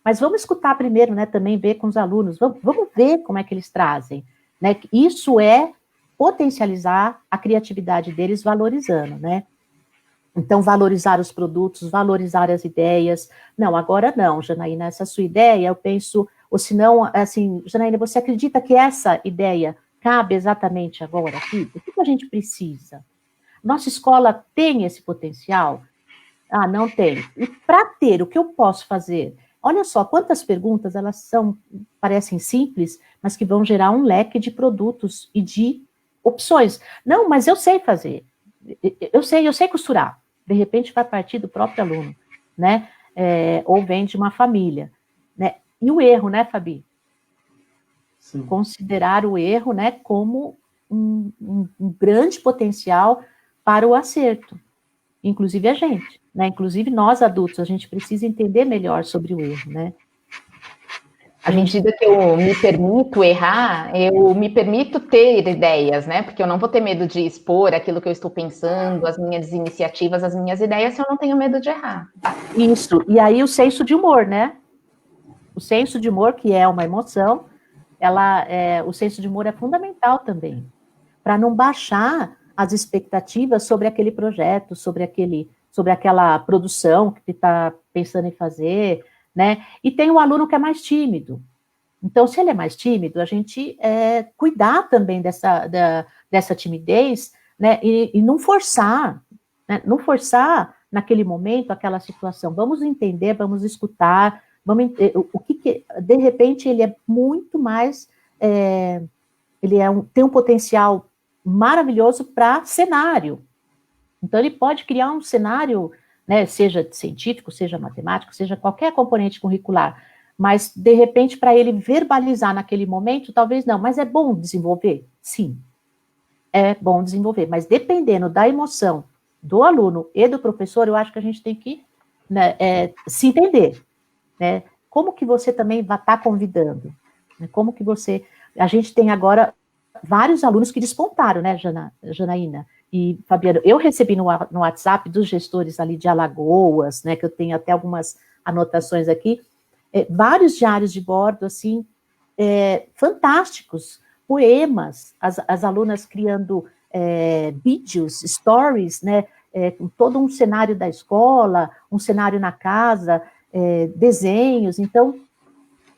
Mas vamos escutar primeiro, né, também ver com os alunos, vamos ver como é que eles trazem, né? Isso é potencializar a criatividade deles, valorizando, né? Então, valorizar os produtos, valorizar as ideias. Não, agora não, Janaína, essa sua ideia, eu penso, ou se não, assim, Janaína, você acredita que essa ideia cabe exatamente agora aqui? O que a gente precisa? Nossa escola tem esse potencial? Ah, não tem. E para ter, o que eu posso fazer? Olha só, quantas perguntas, elas parecem simples, mas que vão gerar um leque de produtos e de opções. Não, mas eu sei fazer. Eu sei costurar. De repente vai partir do próprio aluno, né? Ou vem de uma família, né? E o erro, né, Fabi? Sim. Considerar o erro, né, como um grande potencial para o acerto. Inclusive a gente, né? Inclusive nós adultos, a gente precisa entender melhor sobre o erro, né? À medida que eu me permito errar, eu me permito ter ideias, né? Porque eu não vou ter medo de expor aquilo que eu estou pensando, as minhas iniciativas, as minhas ideias, se eu não tenho medo de errar. Isso, e aí o senso de humor, né? O senso de humor, que é uma emoção, o senso de humor é fundamental também, para não baixar as expectativas sobre aquele projeto, sobre aquela produção que está pensando em fazer, né? E tem o aluno que é mais tímido. Então, se ele é mais tímido, a gente cuidar também dessa timidez, né? E não forçar, né? Não forçar naquele momento aquela situação. Vamos entender, vamos escutar, de repente ele é muito mais, tem um potencial maravilhoso para cenário. Então, ele pode criar um cenário, né, seja científico, seja matemático, seja qualquer componente curricular, mas, de repente, para ele verbalizar naquele momento, talvez não, mas é bom desenvolver? Sim, é bom desenvolver, mas dependendo da emoção do aluno e do professor, eu acho que a gente tem que, né, se entender, né, como que você também vai estar convidando, né, como que você... A gente tem agora vários alunos que despontaram, né, Janaína e Fabiano. Eu recebi no WhatsApp dos gestores ali de Alagoas, né, que eu tenho até algumas anotações aqui, vários diários de bordo, assim, fantásticos, poemas, as alunas criando vídeos, stories, né, com todo um cenário da escola, um cenário na casa, desenhos. Então,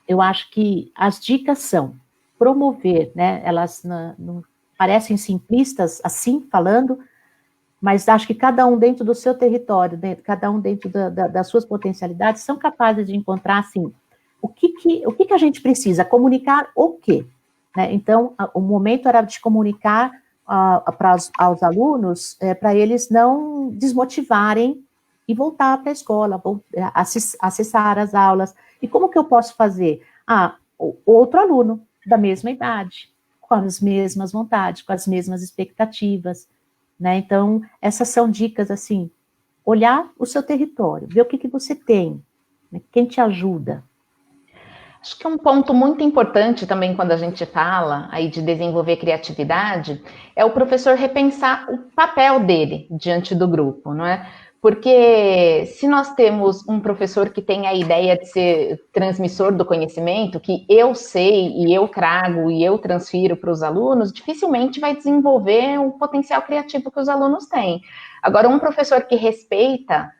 eu acho que as dicas são promover, né, elas não parecem simplistas assim, falando, mas acho que cada um dentro do seu território, cada um dentro das suas potencialidades, são capazes de encontrar, assim, o que a gente precisa, comunicar o quê? Né? Então, o momento era de comunicar aos alunos, para eles não desmotivarem e voltar para a escola, acessar as aulas. E como que eu posso fazer? Outro aluno da mesma idade, com as mesmas vontades, com as mesmas expectativas, né? Então, essas são dicas, assim, olhar o seu território, ver o que você tem, né? Quem te ajuda. Acho que um ponto muito importante também quando a gente fala aí de desenvolver criatividade é o professor repensar o papel dele diante do grupo, não é? Porque se nós temos um professor que tem a ideia de ser transmissor do conhecimento, que eu sei e eu trago e eu transfiro para os alunos, dificilmente vai desenvolver o potencial criativo que os alunos têm. Agora, um professor que respeita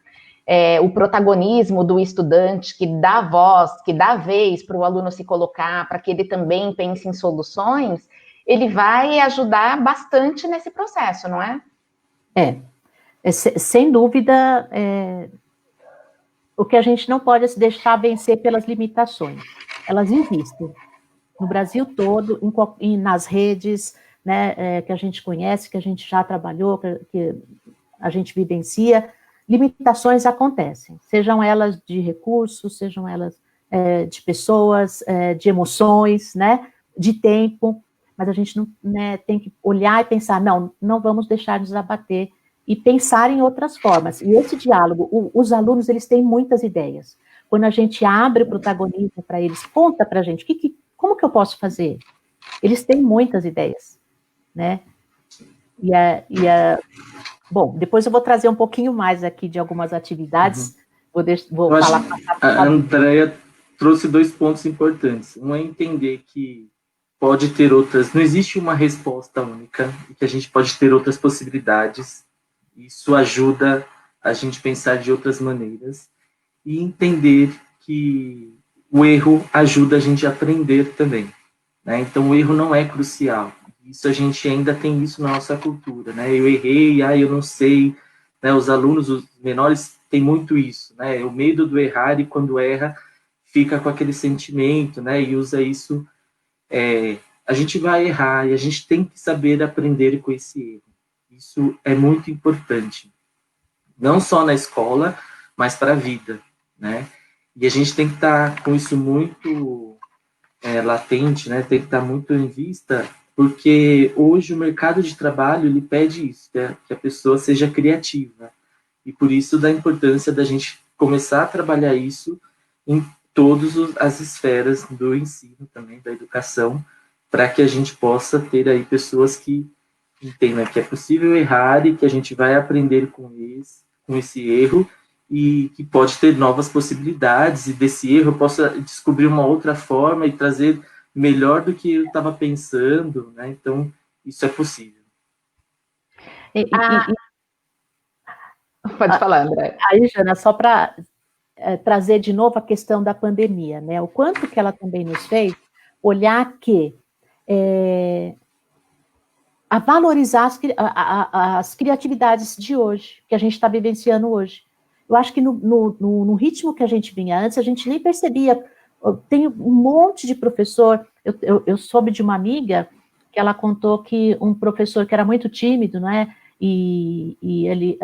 o protagonismo do estudante, que dá voz, que dá vez para o aluno se colocar, para que ele também pense em soluções, ele vai ajudar bastante nesse processo, não é? Sem dúvida, o que a gente não pode é se deixar vencer pelas limitações. Elas existem no Brasil todo, nas redes, né, que a gente conhece, que a gente já trabalhou, que a gente vivencia. Limitações acontecem, sejam elas de recursos, sejam elas de pessoas, de emoções, né, de tempo, mas a gente não, né, tem que olhar e pensar, não vamos deixar de nos abater e pensar em outras formas. E esse diálogo, os alunos, eles têm muitas ideias. Quando a gente abre o protagonismo para eles, conta para a gente, como que eu posso fazer? Eles têm muitas ideias. né? Bom, depois eu vou trazer um pouquinho mais aqui de algumas atividades. Vou falar. A Andrea trouxe 2 pontos importantes. Um é entender que pode ter outras, não existe uma resposta única, e que a gente pode ter outras possibilidades. Isso ajuda a gente pensar de outras maneiras e entender que o erro ajuda a gente a aprender também, né? Então o erro não é crucial. Isso a gente ainda tem isso na nossa cultura, né? Eu errei, eu não sei, né? Os alunos, os menores têm muito isso, né? O medo do errar, e quando erra fica com aquele sentimento, né? E usa isso. A gente vai errar e a gente tem que saber aprender com esse erro. Isso é muito importante, não só na escola, mas para a vida, né? E a gente tem que estar com isso muito latente, né? Tem que estar muito em vista, porque hoje o mercado de trabalho ele pede isso, que a pessoa seja criativa. E por isso da importância da gente começar a trabalhar isso em todas as esferas do ensino também, da educação, para que a gente possa ter aí pessoas que entendam que é possível errar e que a gente vai aprender com esse erro, e que pode ter novas possibilidades, e desse erro eu possa descobrir uma outra forma e trazer melhor do que eu estava pensando, né? Então, isso é possível. Pode falar, André. Aí, Jana, só para trazer de novo a questão da pandemia, né? O quanto que ela também nos fez olhar que a valorizar as criatividades de hoje, que a gente está vivenciando hoje. Eu acho que no ritmo que a gente vinha antes, a gente nem percebia. Tem um monte de professor. Eu soube de uma amiga que ela contou que um professor que era muito tímido, né? E ele,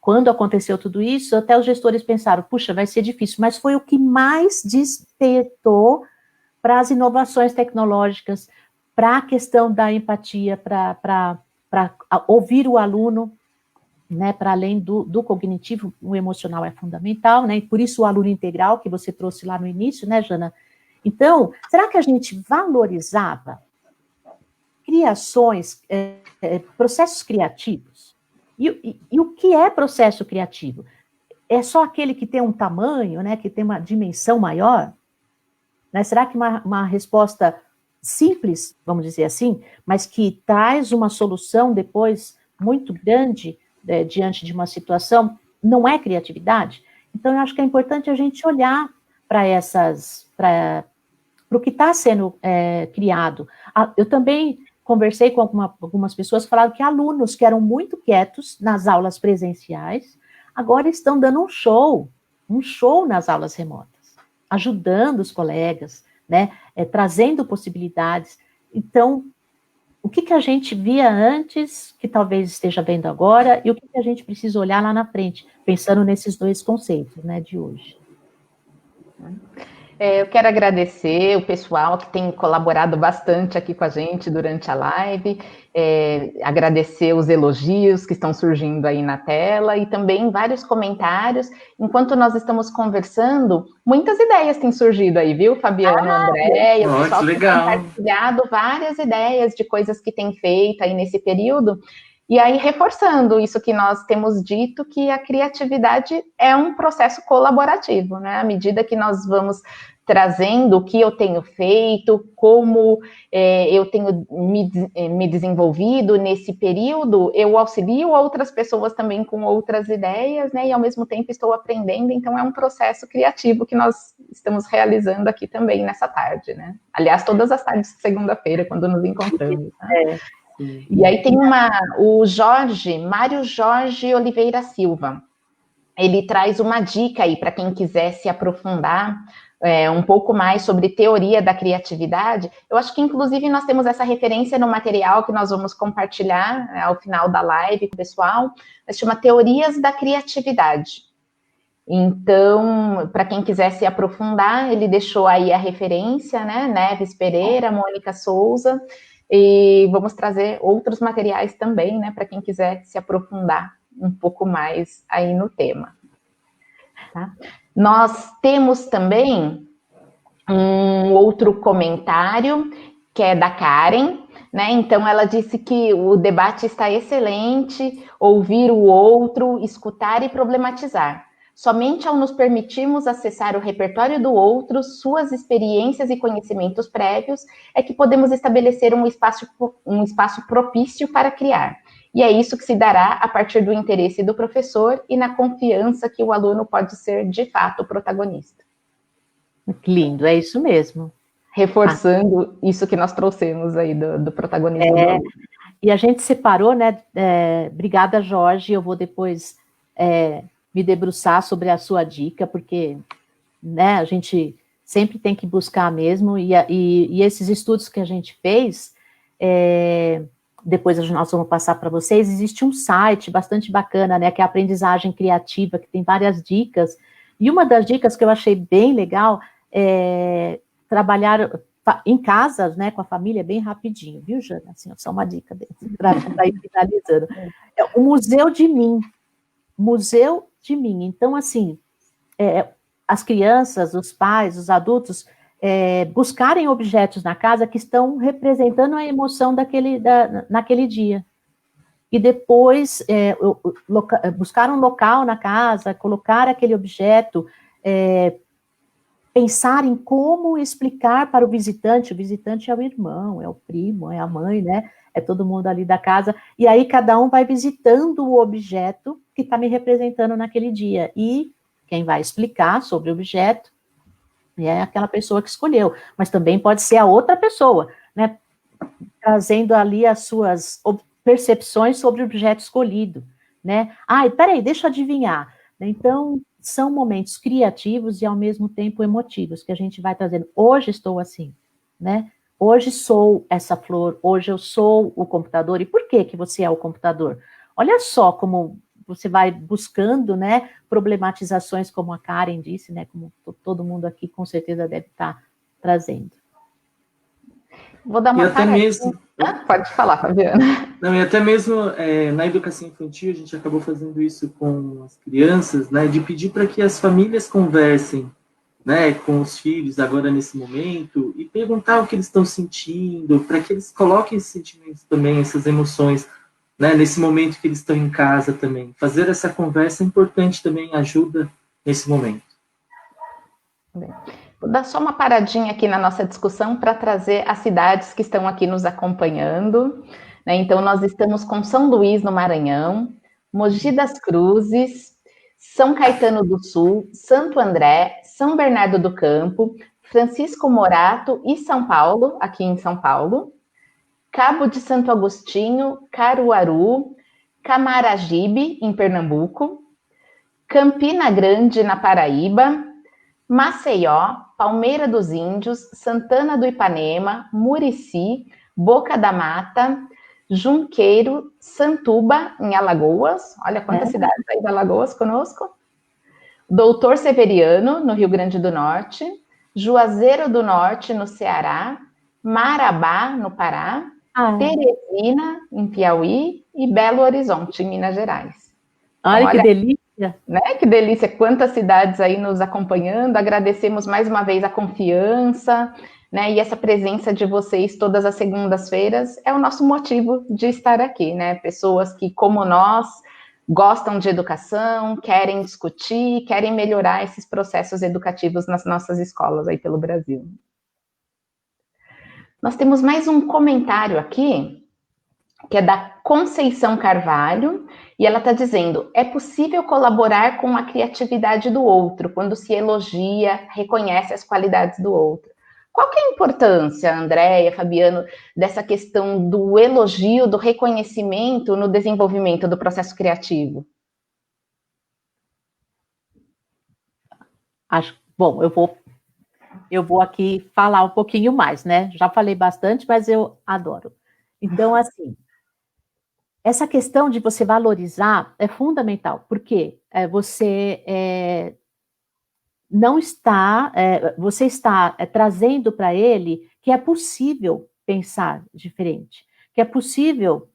quando aconteceu tudo isso, até os gestores pensaram, puxa, vai ser difícil, mas foi o que mais despertou para as inovações tecnológicas, para a questão da empatia, para ouvir o aluno, né, para além do cognitivo, o emocional é fundamental, né, e por isso o aluno integral, que você trouxe lá no início, né, Jana? Então, será que a gente valorizava criações, processos criativos? E o que é processo criativo? É só aquele que tem um tamanho, né, que tem uma dimensão maior? Né? Será que uma resposta simples, vamos dizer assim, mas que traz uma solução depois muito grande diante de uma situação, não é criatividade? Então, eu acho que é importante a gente olhar para o que está sendo criado. Eu também conversei com algumas pessoas que falaram que alunos que eram muito quietos nas aulas presenciais, agora estão dando um show nas aulas remotas, ajudando os colegas, né, trazendo possibilidades. Então, o que a gente via antes, que talvez esteja vendo agora, e o que a gente precisa olhar lá na frente, pensando nesses 2 conceitos, né, de hoje. Eu quero agradecer o pessoal que tem colaborado bastante aqui com a gente durante a live, agradecer os elogios que estão surgindo aí na tela e também vários comentários. Enquanto nós estamos conversando, muitas ideias têm surgido aí, viu, Fabiano, André? E o pessoal tem compartilhado várias ideias de coisas que tem feito aí nesse período. E aí, reforçando isso que nós temos dito, que a criatividade é um processo colaborativo, né? À medida que nós vamos trazendo o que eu tenho feito, como eu tenho me desenvolvido nesse período, eu auxilio outras pessoas também com outras ideias, né? E ao mesmo tempo estou aprendendo, então é um processo criativo que nós estamos realizando aqui também nessa tarde, né? Aliás, todas as tardes de segunda-feira, quando nos encontramos, né? E aí tem o Mário Jorge Oliveira Silva. Ele traz uma dica aí para quem quiser se aprofundar um pouco mais sobre teoria da criatividade. Eu acho que, inclusive, nós temos essa referência no material que nós vamos compartilhar ao final da live com o pessoal. Se chama Teorias da Criatividade. Então, para quem quiser se aprofundar, ele deixou aí a referência, né? Neves Pereira, Mônica Souza. E vamos trazer outros materiais também, né, para quem quiser se aprofundar um pouco mais aí no tema. Tá? Nós temos também um outro comentário, que é da Karen. né? Então, ela disse que o debate está excelente, ouvir o outro, escutar e problematizar. Somente ao nos permitirmos acessar o repertório do outro, suas experiências e conhecimentos prévios, é que podemos estabelecer um espaço propício para criar. E é isso que se dará a partir do interesse do professor e na confiança que o aluno pode ser, de fato, o protagonista. Que lindo, é isso mesmo. Reforçando isso que nós trouxemos aí do protagonismo do aluno. E a gente separou, né? Obrigada, Jorge. Eu vou depois me debruçar sobre a sua dica, porque, né, a gente sempre tem que buscar mesmo, e esses estudos que a gente fez, depois nós vamos passar para vocês, existe um site bastante bacana, né, que é a Aprendizagem Criativa, que tem várias dicas, e uma das dicas que eu achei bem legal é trabalhar em casa, né, com a família, bem rapidinho, viu, Jana? Assim, só uma dica para ir finalizando. É o Museu de Mim. Museu de Mim. Então, assim, as crianças, os pais, os adultos, buscarem objetos na casa que estão representando a emoção naquele dia. E depois buscar um local na casa, colocar aquele objeto, pensar em como explicar para o visitante é o irmão, é o primo, é a mãe, né? É todo mundo ali da casa, e aí cada um vai visitando o objeto que está me representando naquele dia, e quem vai explicar sobre o objeto é aquela pessoa que escolheu, mas também pode ser a outra pessoa, né? Trazendo ali as suas percepções sobre o objeto escolhido, né? Peraí, deixa eu adivinhar. Então, são momentos criativos e, ao mesmo tempo, emotivos, que a gente vai trazendo. Hoje estou assim, né? Hoje sou essa flor, hoje eu sou o computador. E por que você é o computador? Olha só como você vai buscando, né, problematizações, como a Karen disse, né, como todo mundo aqui com certeza deve estar trazendo. Vou dar uma paradinha. Pode falar, Fabiana. Não, e até mesmo na educação infantil, a gente acabou fazendo isso com as crianças, né, de pedir para que as famílias conversem, né, com os filhos agora nesse momento, e perguntar o que eles estão sentindo, para que eles coloquem esses sentimentos também, essas emoções, né, nesse momento que eles estão em casa também. Fazer essa conversa é importante também, ajuda nesse momento. Vou dar só uma paradinha aqui na nossa discussão para trazer as cidades que estão aqui nos acompanhando, né? Então, nós estamos com São Luís, no Maranhão, Mogi das Cruzes, São Caetano do Sul, Santo André, São Bernardo do Campo, Francisco Morato e São Paulo, aqui em São Paulo, Cabo de Santo Agostinho, Caruaru, Camaragibe, em Pernambuco, Campina Grande, na Paraíba, Maceió, Palmeira dos Índios, Santana do Ipanema, Murici, Boca da Mata, Junqueiro, Santuba, em Alagoas. Olha quantas cidades aí de Alagoas conosco. Doutor Severiano, no Rio Grande do Norte, Juazeiro do Norte, no Ceará, Marabá, no Pará, Teresina, em Piauí, e Belo Horizonte, em Minas Gerais. Olha, que delícia! Né? Que delícia, quantas cidades aí nos acompanhando. Agradecemos mais uma vez a confiança, né? E essa presença de vocês todas as segundas-feiras é o nosso motivo de estar aqui, né? Pessoas que, como nós, gostam de educação, querem discutir, querem melhorar esses processos educativos nas nossas escolas aí pelo Brasil. Nós temos mais um comentário aqui, que é da Conceição Carvalho, e ela está dizendo: é possível colaborar com a criatividade do outro, quando se elogia, reconhece as qualidades do outro. Qual que é a importância, Andréia, Fabiano, dessa questão do elogio, do reconhecimento no desenvolvimento do processo criativo? Bom, eu vou aqui falar um pouquinho mais, né? Já falei bastante, mas eu adoro. Então, assim, essa questão de você valorizar é fundamental, porque você não está, você está trazendo para ele que é possível pensar diferente, que é possível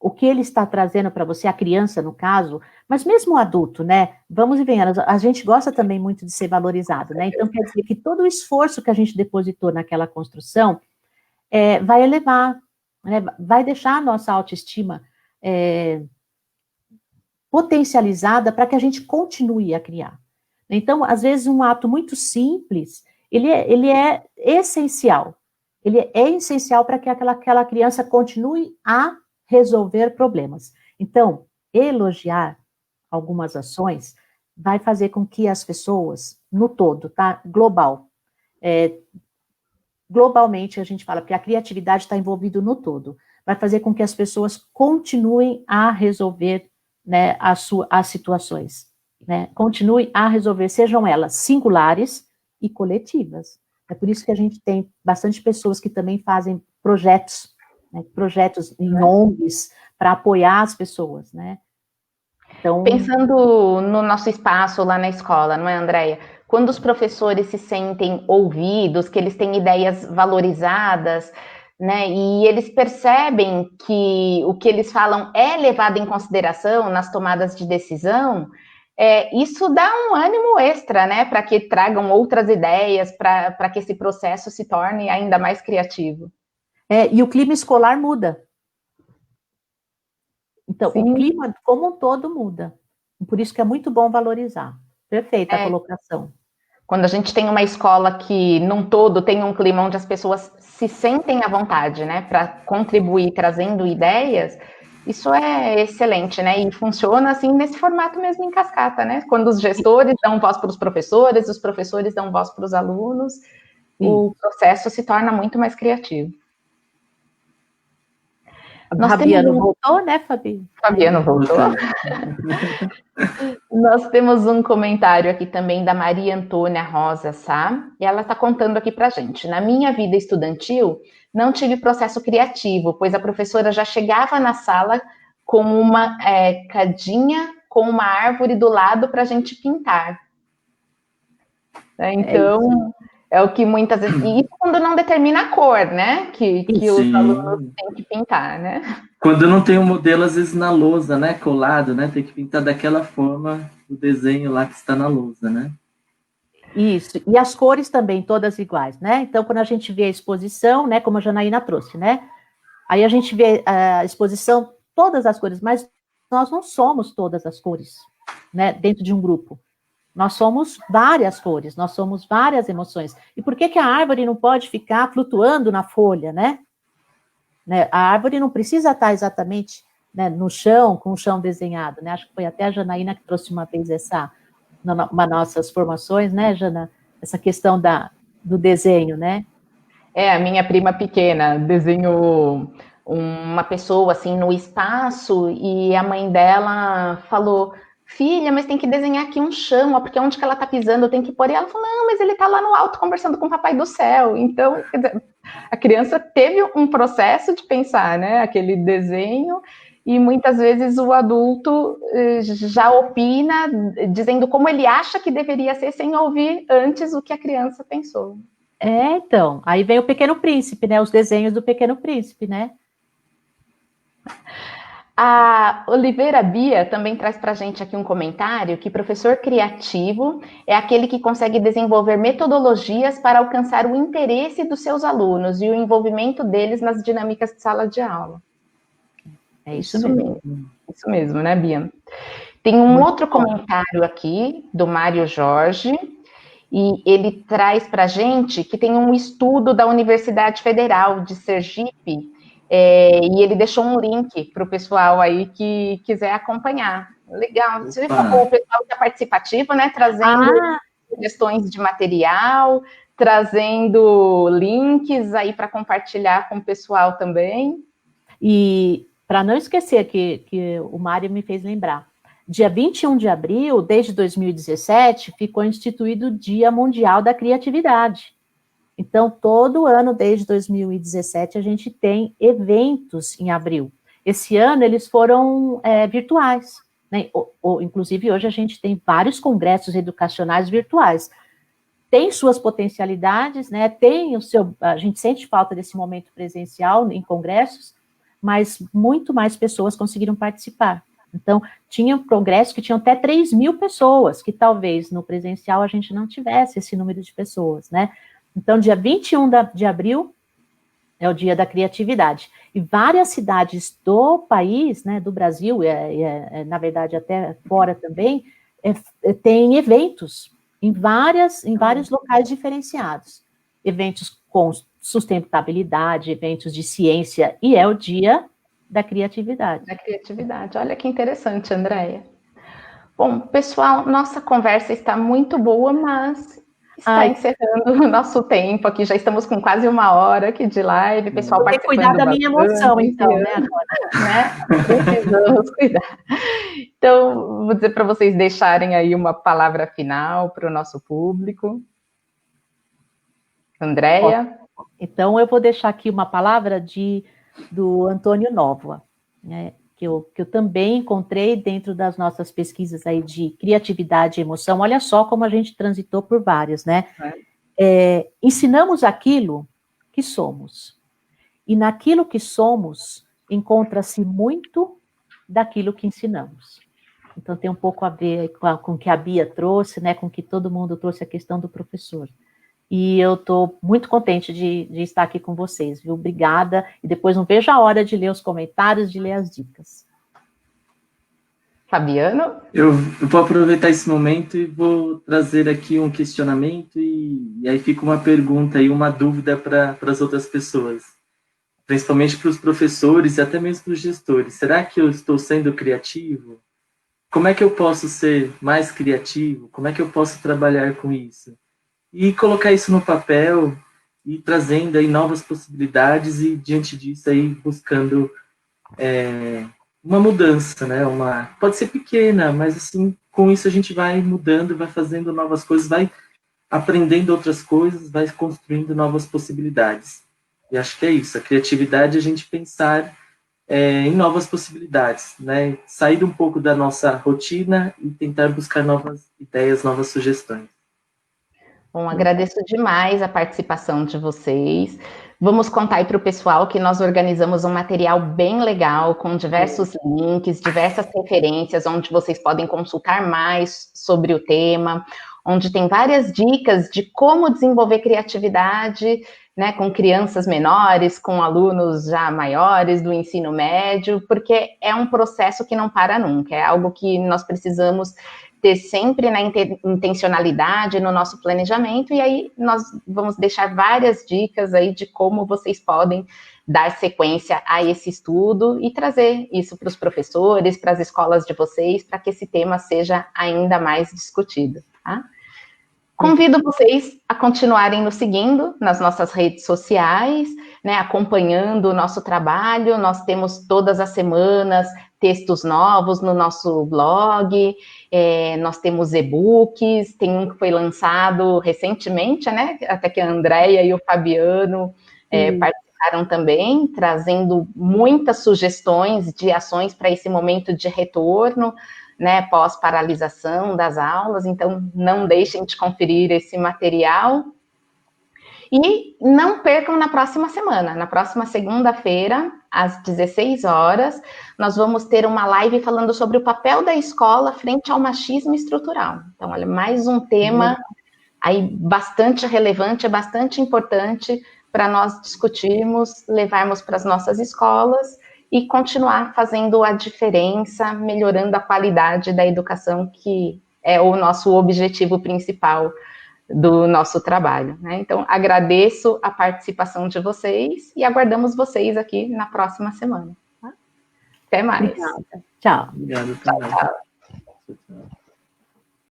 o que ele está trazendo para você, a criança no caso, mas mesmo o adulto, né? Vamos e venhamos, a gente gosta também muito de ser valorizado, né? Então quer dizer que todo o esforço que a gente depositou naquela construção vai elevar, né, vai deixar a nossa autoestima potencializada para que a gente continue a criar. Então, às vezes, um ato muito simples, ele é essencial. Ele é essencial para que aquela criança continue a resolver problemas. Então, elogiar algumas ações vai fazer com que as pessoas, no todo, tá? Globalmente, a gente fala, porque a criatividade está envolvida no todo, vai fazer com que as pessoas continuem a resolver, né, as situações, né? Continuem a resolver, sejam elas singulares e coletivas. É por isso que a gente tem bastante pessoas que também fazem projetos, né, projetos em ONGs, para apoiar as pessoas, né? Então, pensando no nosso espaço lá na escola, não é, Andréia? Quando os professores se sentem ouvidos, que eles têm ideias valorizadas, né, e eles percebem que o que eles falam é levado em consideração nas tomadas de decisão, isso dá um ânimo extra, né, para que tragam outras ideias, para que esse processo se torne ainda mais criativo. E o clima escolar muda. Então, sim, o clima como um todo muda. Por isso que é muito bom valorizar. Perfeita a colocação. Quando a gente tem uma escola que, num todo, tem um clima onde as pessoas se sentem à vontade, né, para contribuir trazendo ideias, isso é excelente, né, e funciona assim nesse formato mesmo em cascata, né, quando os gestores dão voz para os professores dão voz para os alunos, o processo se torna muito mais criativo. Fabiano voltou, né, Fabi? Fabiano voltou. Nós temos um comentário aqui também da Maria Antônia Rosa Sá, e ela está contando aqui para a gente. Na minha vida estudantil, não tive processo criativo, pois a professora já chegava na sala com uma cadinha com uma árvore do lado para a gente pintar. Então, é o que muitas vezes... E isso quando não determina a cor, né? Que os alunos têm que pintar, né? Quando não tem um modelo, às vezes, na lousa, né? Colado, né? Tem que pintar daquela forma o desenho lá que está na lousa, né? Isso. E as cores também, todas iguais, né? Então, quando a gente vê a exposição, né? Como a Janaína trouxe, né? Aí a gente vê a exposição, todas as cores, mas nós não somos todas as cores, né? Dentro de um grupo. Nós somos várias cores, nós somos várias emoções. E por que a árvore não pode ficar flutuando na folha, né? A árvore não precisa estar exatamente, né, no chão, com o chão desenhado, né? Acho que foi até a Janaína que trouxe uma vez uma nossas formações, né, Jana? Essa questão do desenho, né? A minha prima pequena desenhou uma pessoa assim no espaço e a mãe dela falou: filha, mas tem que desenhar aqui um chão, porque onde que ela tá pisando tem que pôr. E ela falou: não, mas ele tá lá no alto conversando com o papai do céu. Então, quer dizer, a criança teve um processo de pensar, né, aquele desenho, e muitas vezes o adulto já opina, dizendo como ele acha que deveria ser, sem ouvir antes o que a criança pensou. Então, aí vem o Pequeno Príncipe, né, os desenhos do Pequeno Príncipe, né? A Oliveira Bia também traz para a gente aqui um comentário que professor criativo é aquele que consegue desenvolver metodologias para alcançar o interesse dos seus alunos e o envolvimento deles nas dinâmicas de sala de aula. É isso mesmo. Isso mesmo, né, Bia? Tem um outro comentário aqui do Mário Jorge, e ele traz para a gente que tem um estudo da Universidade Federal de Sergipe, e ele deixou um link para o pessoal aí que quiser acompanhar. Legal. Você vê como o pessoal está participativo, né? Trazendo sugestões de material, trazendo links aí para compartilhar com o pessoal também. E para não esquecer que o Mário me fez lembrar, dia 21 de abril, desde 2017, ficou instituído o Dia Mundial da Criatividade. Então, todo ano, desde 2017, a gente tem eventos em abril. Esse ano, eles foram virtuais, né? Inclusive, hoje a gente tem vários congressos educacionais virtuais. Tem suas potencialidades, né? A gente sente falta desse momento presencial em congressos, mas muito mais pessoas conseguiram participar. Então, tinha congressos que tinham até 3.000 pessoas, que talvez no presencial a gente não tivesse esse número de pessoas, né? Então, dia 21 de abril, é o Dia da Criatividade. E várias cidades do país, né, do Brasil, na verdade até fora também, tem eventos em vários locais diferenciados. Eventos com sustentabilidade, eventos de ciência, e é o Dia da Criatividade. Da criatividade. Olha que interessante, Andréia. Bom, pessoal, nossa conversa está muito boa, mas está encerrando o nosso tempo aqui. Já estamos com quase 1 hora aqui de live. Pessoal, tem que cuidar da minha emoção, então, né, agora? Né? Precisamos cuidar. Então, vou dizer para vocês deixarem aí uma palavra final para o nosso público. Andréia? Então, eu vou deixar aqui uma palavra do Antônio Novoa, né, que eu também encontrei dentro das nossas pesquisas aí de criatividade e emoção. Olha só como a gente transitou por várias, né? Ensinamos aquilo que somos. E naquilo que somos, encontra-se muito daquilo que ensinamos. Então, tem um pouco a ver com o que a Bia trouxe, né? Com o que todo mundo trouxe a questão do professor. E eu estou muito contente de estar aqui com vocês, viu? Obrigada. E depois não vejo a hora de ler os comentários, de ler as dicas. Fabiano? Eu vou aproveitar esse momento e vou trazer aqui um questionamento e aí fica uma pergunta e uma dúvida para as outras pessoas, principalmente para os professores e até mesmo para os gestores. Será que eu estou sendo criativo? Como é que eu posso ser mais criativo? Como é que eu posso trabalhar com isso? E colocar isso no papel e trazendo aí novas possibilidades e, diante disso, aí buscando uma mudança, né? Pode ser pequena, mas assim, com isso a gente vai mudando, vai fazendo novas coisas, vai aprendendo outras coisas, vai construindo novas possibilidades. E acho que é isso, a criatividade é a gente pensar em novas possibilidades, né? Sair um pouco da nossa rotina e tentar buscar novas ideias, novas sugestões. Bom, agradeço demais a participação de vocês. Vamos contar aí para o pessoal que nós organizamos um material bem legal, com diversos links, diversas referências, onde vocês podem consultar mais sobre o tema, onde tem várias dicas de como desenvolver criatividade, né, com crianças menores, com alunos já maiores do ensino médio, porque é um processo que não para nunca, é algo que nós precisamos ter sempre na intencionalidade no nosso planejamento, e aí nós vamos deixar várias dicas aí de como vocês podem dar sequência a esse estudo e trazer isso para os professores, para as escolas de vocês, para que esse tema seja ainda mais discutido, tá? Convido vocês a continuarem nos seguindo nas nossas redes sociais, né, acompanhando o nosso trabalho. Nós temos todas as semanas textos novos no nosso blog, nós temos e-books, tem um que foi lançado recentemente, né, até que a Andréia e o Fabiano participaram também, trazendo muitas sugestões de ações para esse momento de retorno, né, pós-paralisação das aulas. Então não deixem de conferir esse material. E não percam na próxima semana, na próxima segunda-feira, às 16 horas, nós vamos ter uma live falando sobre o papel da escola frente ao machismo estrutural. Então, olha, mais um tema aí bastante relevante, bastante importante para nós discutirmos, levarmos para as nossas escolas e continuar fazendo a diferença, melhorando a qualidade da educação, que é o nosso objetivo principal do nosso trabalho, né? Então, agradeço a participação de vocês e aguardamos vocês aqui na próxima semana. Tá? Até mais. Obrigada. Tchau. Obrigado. Tchau, tchau.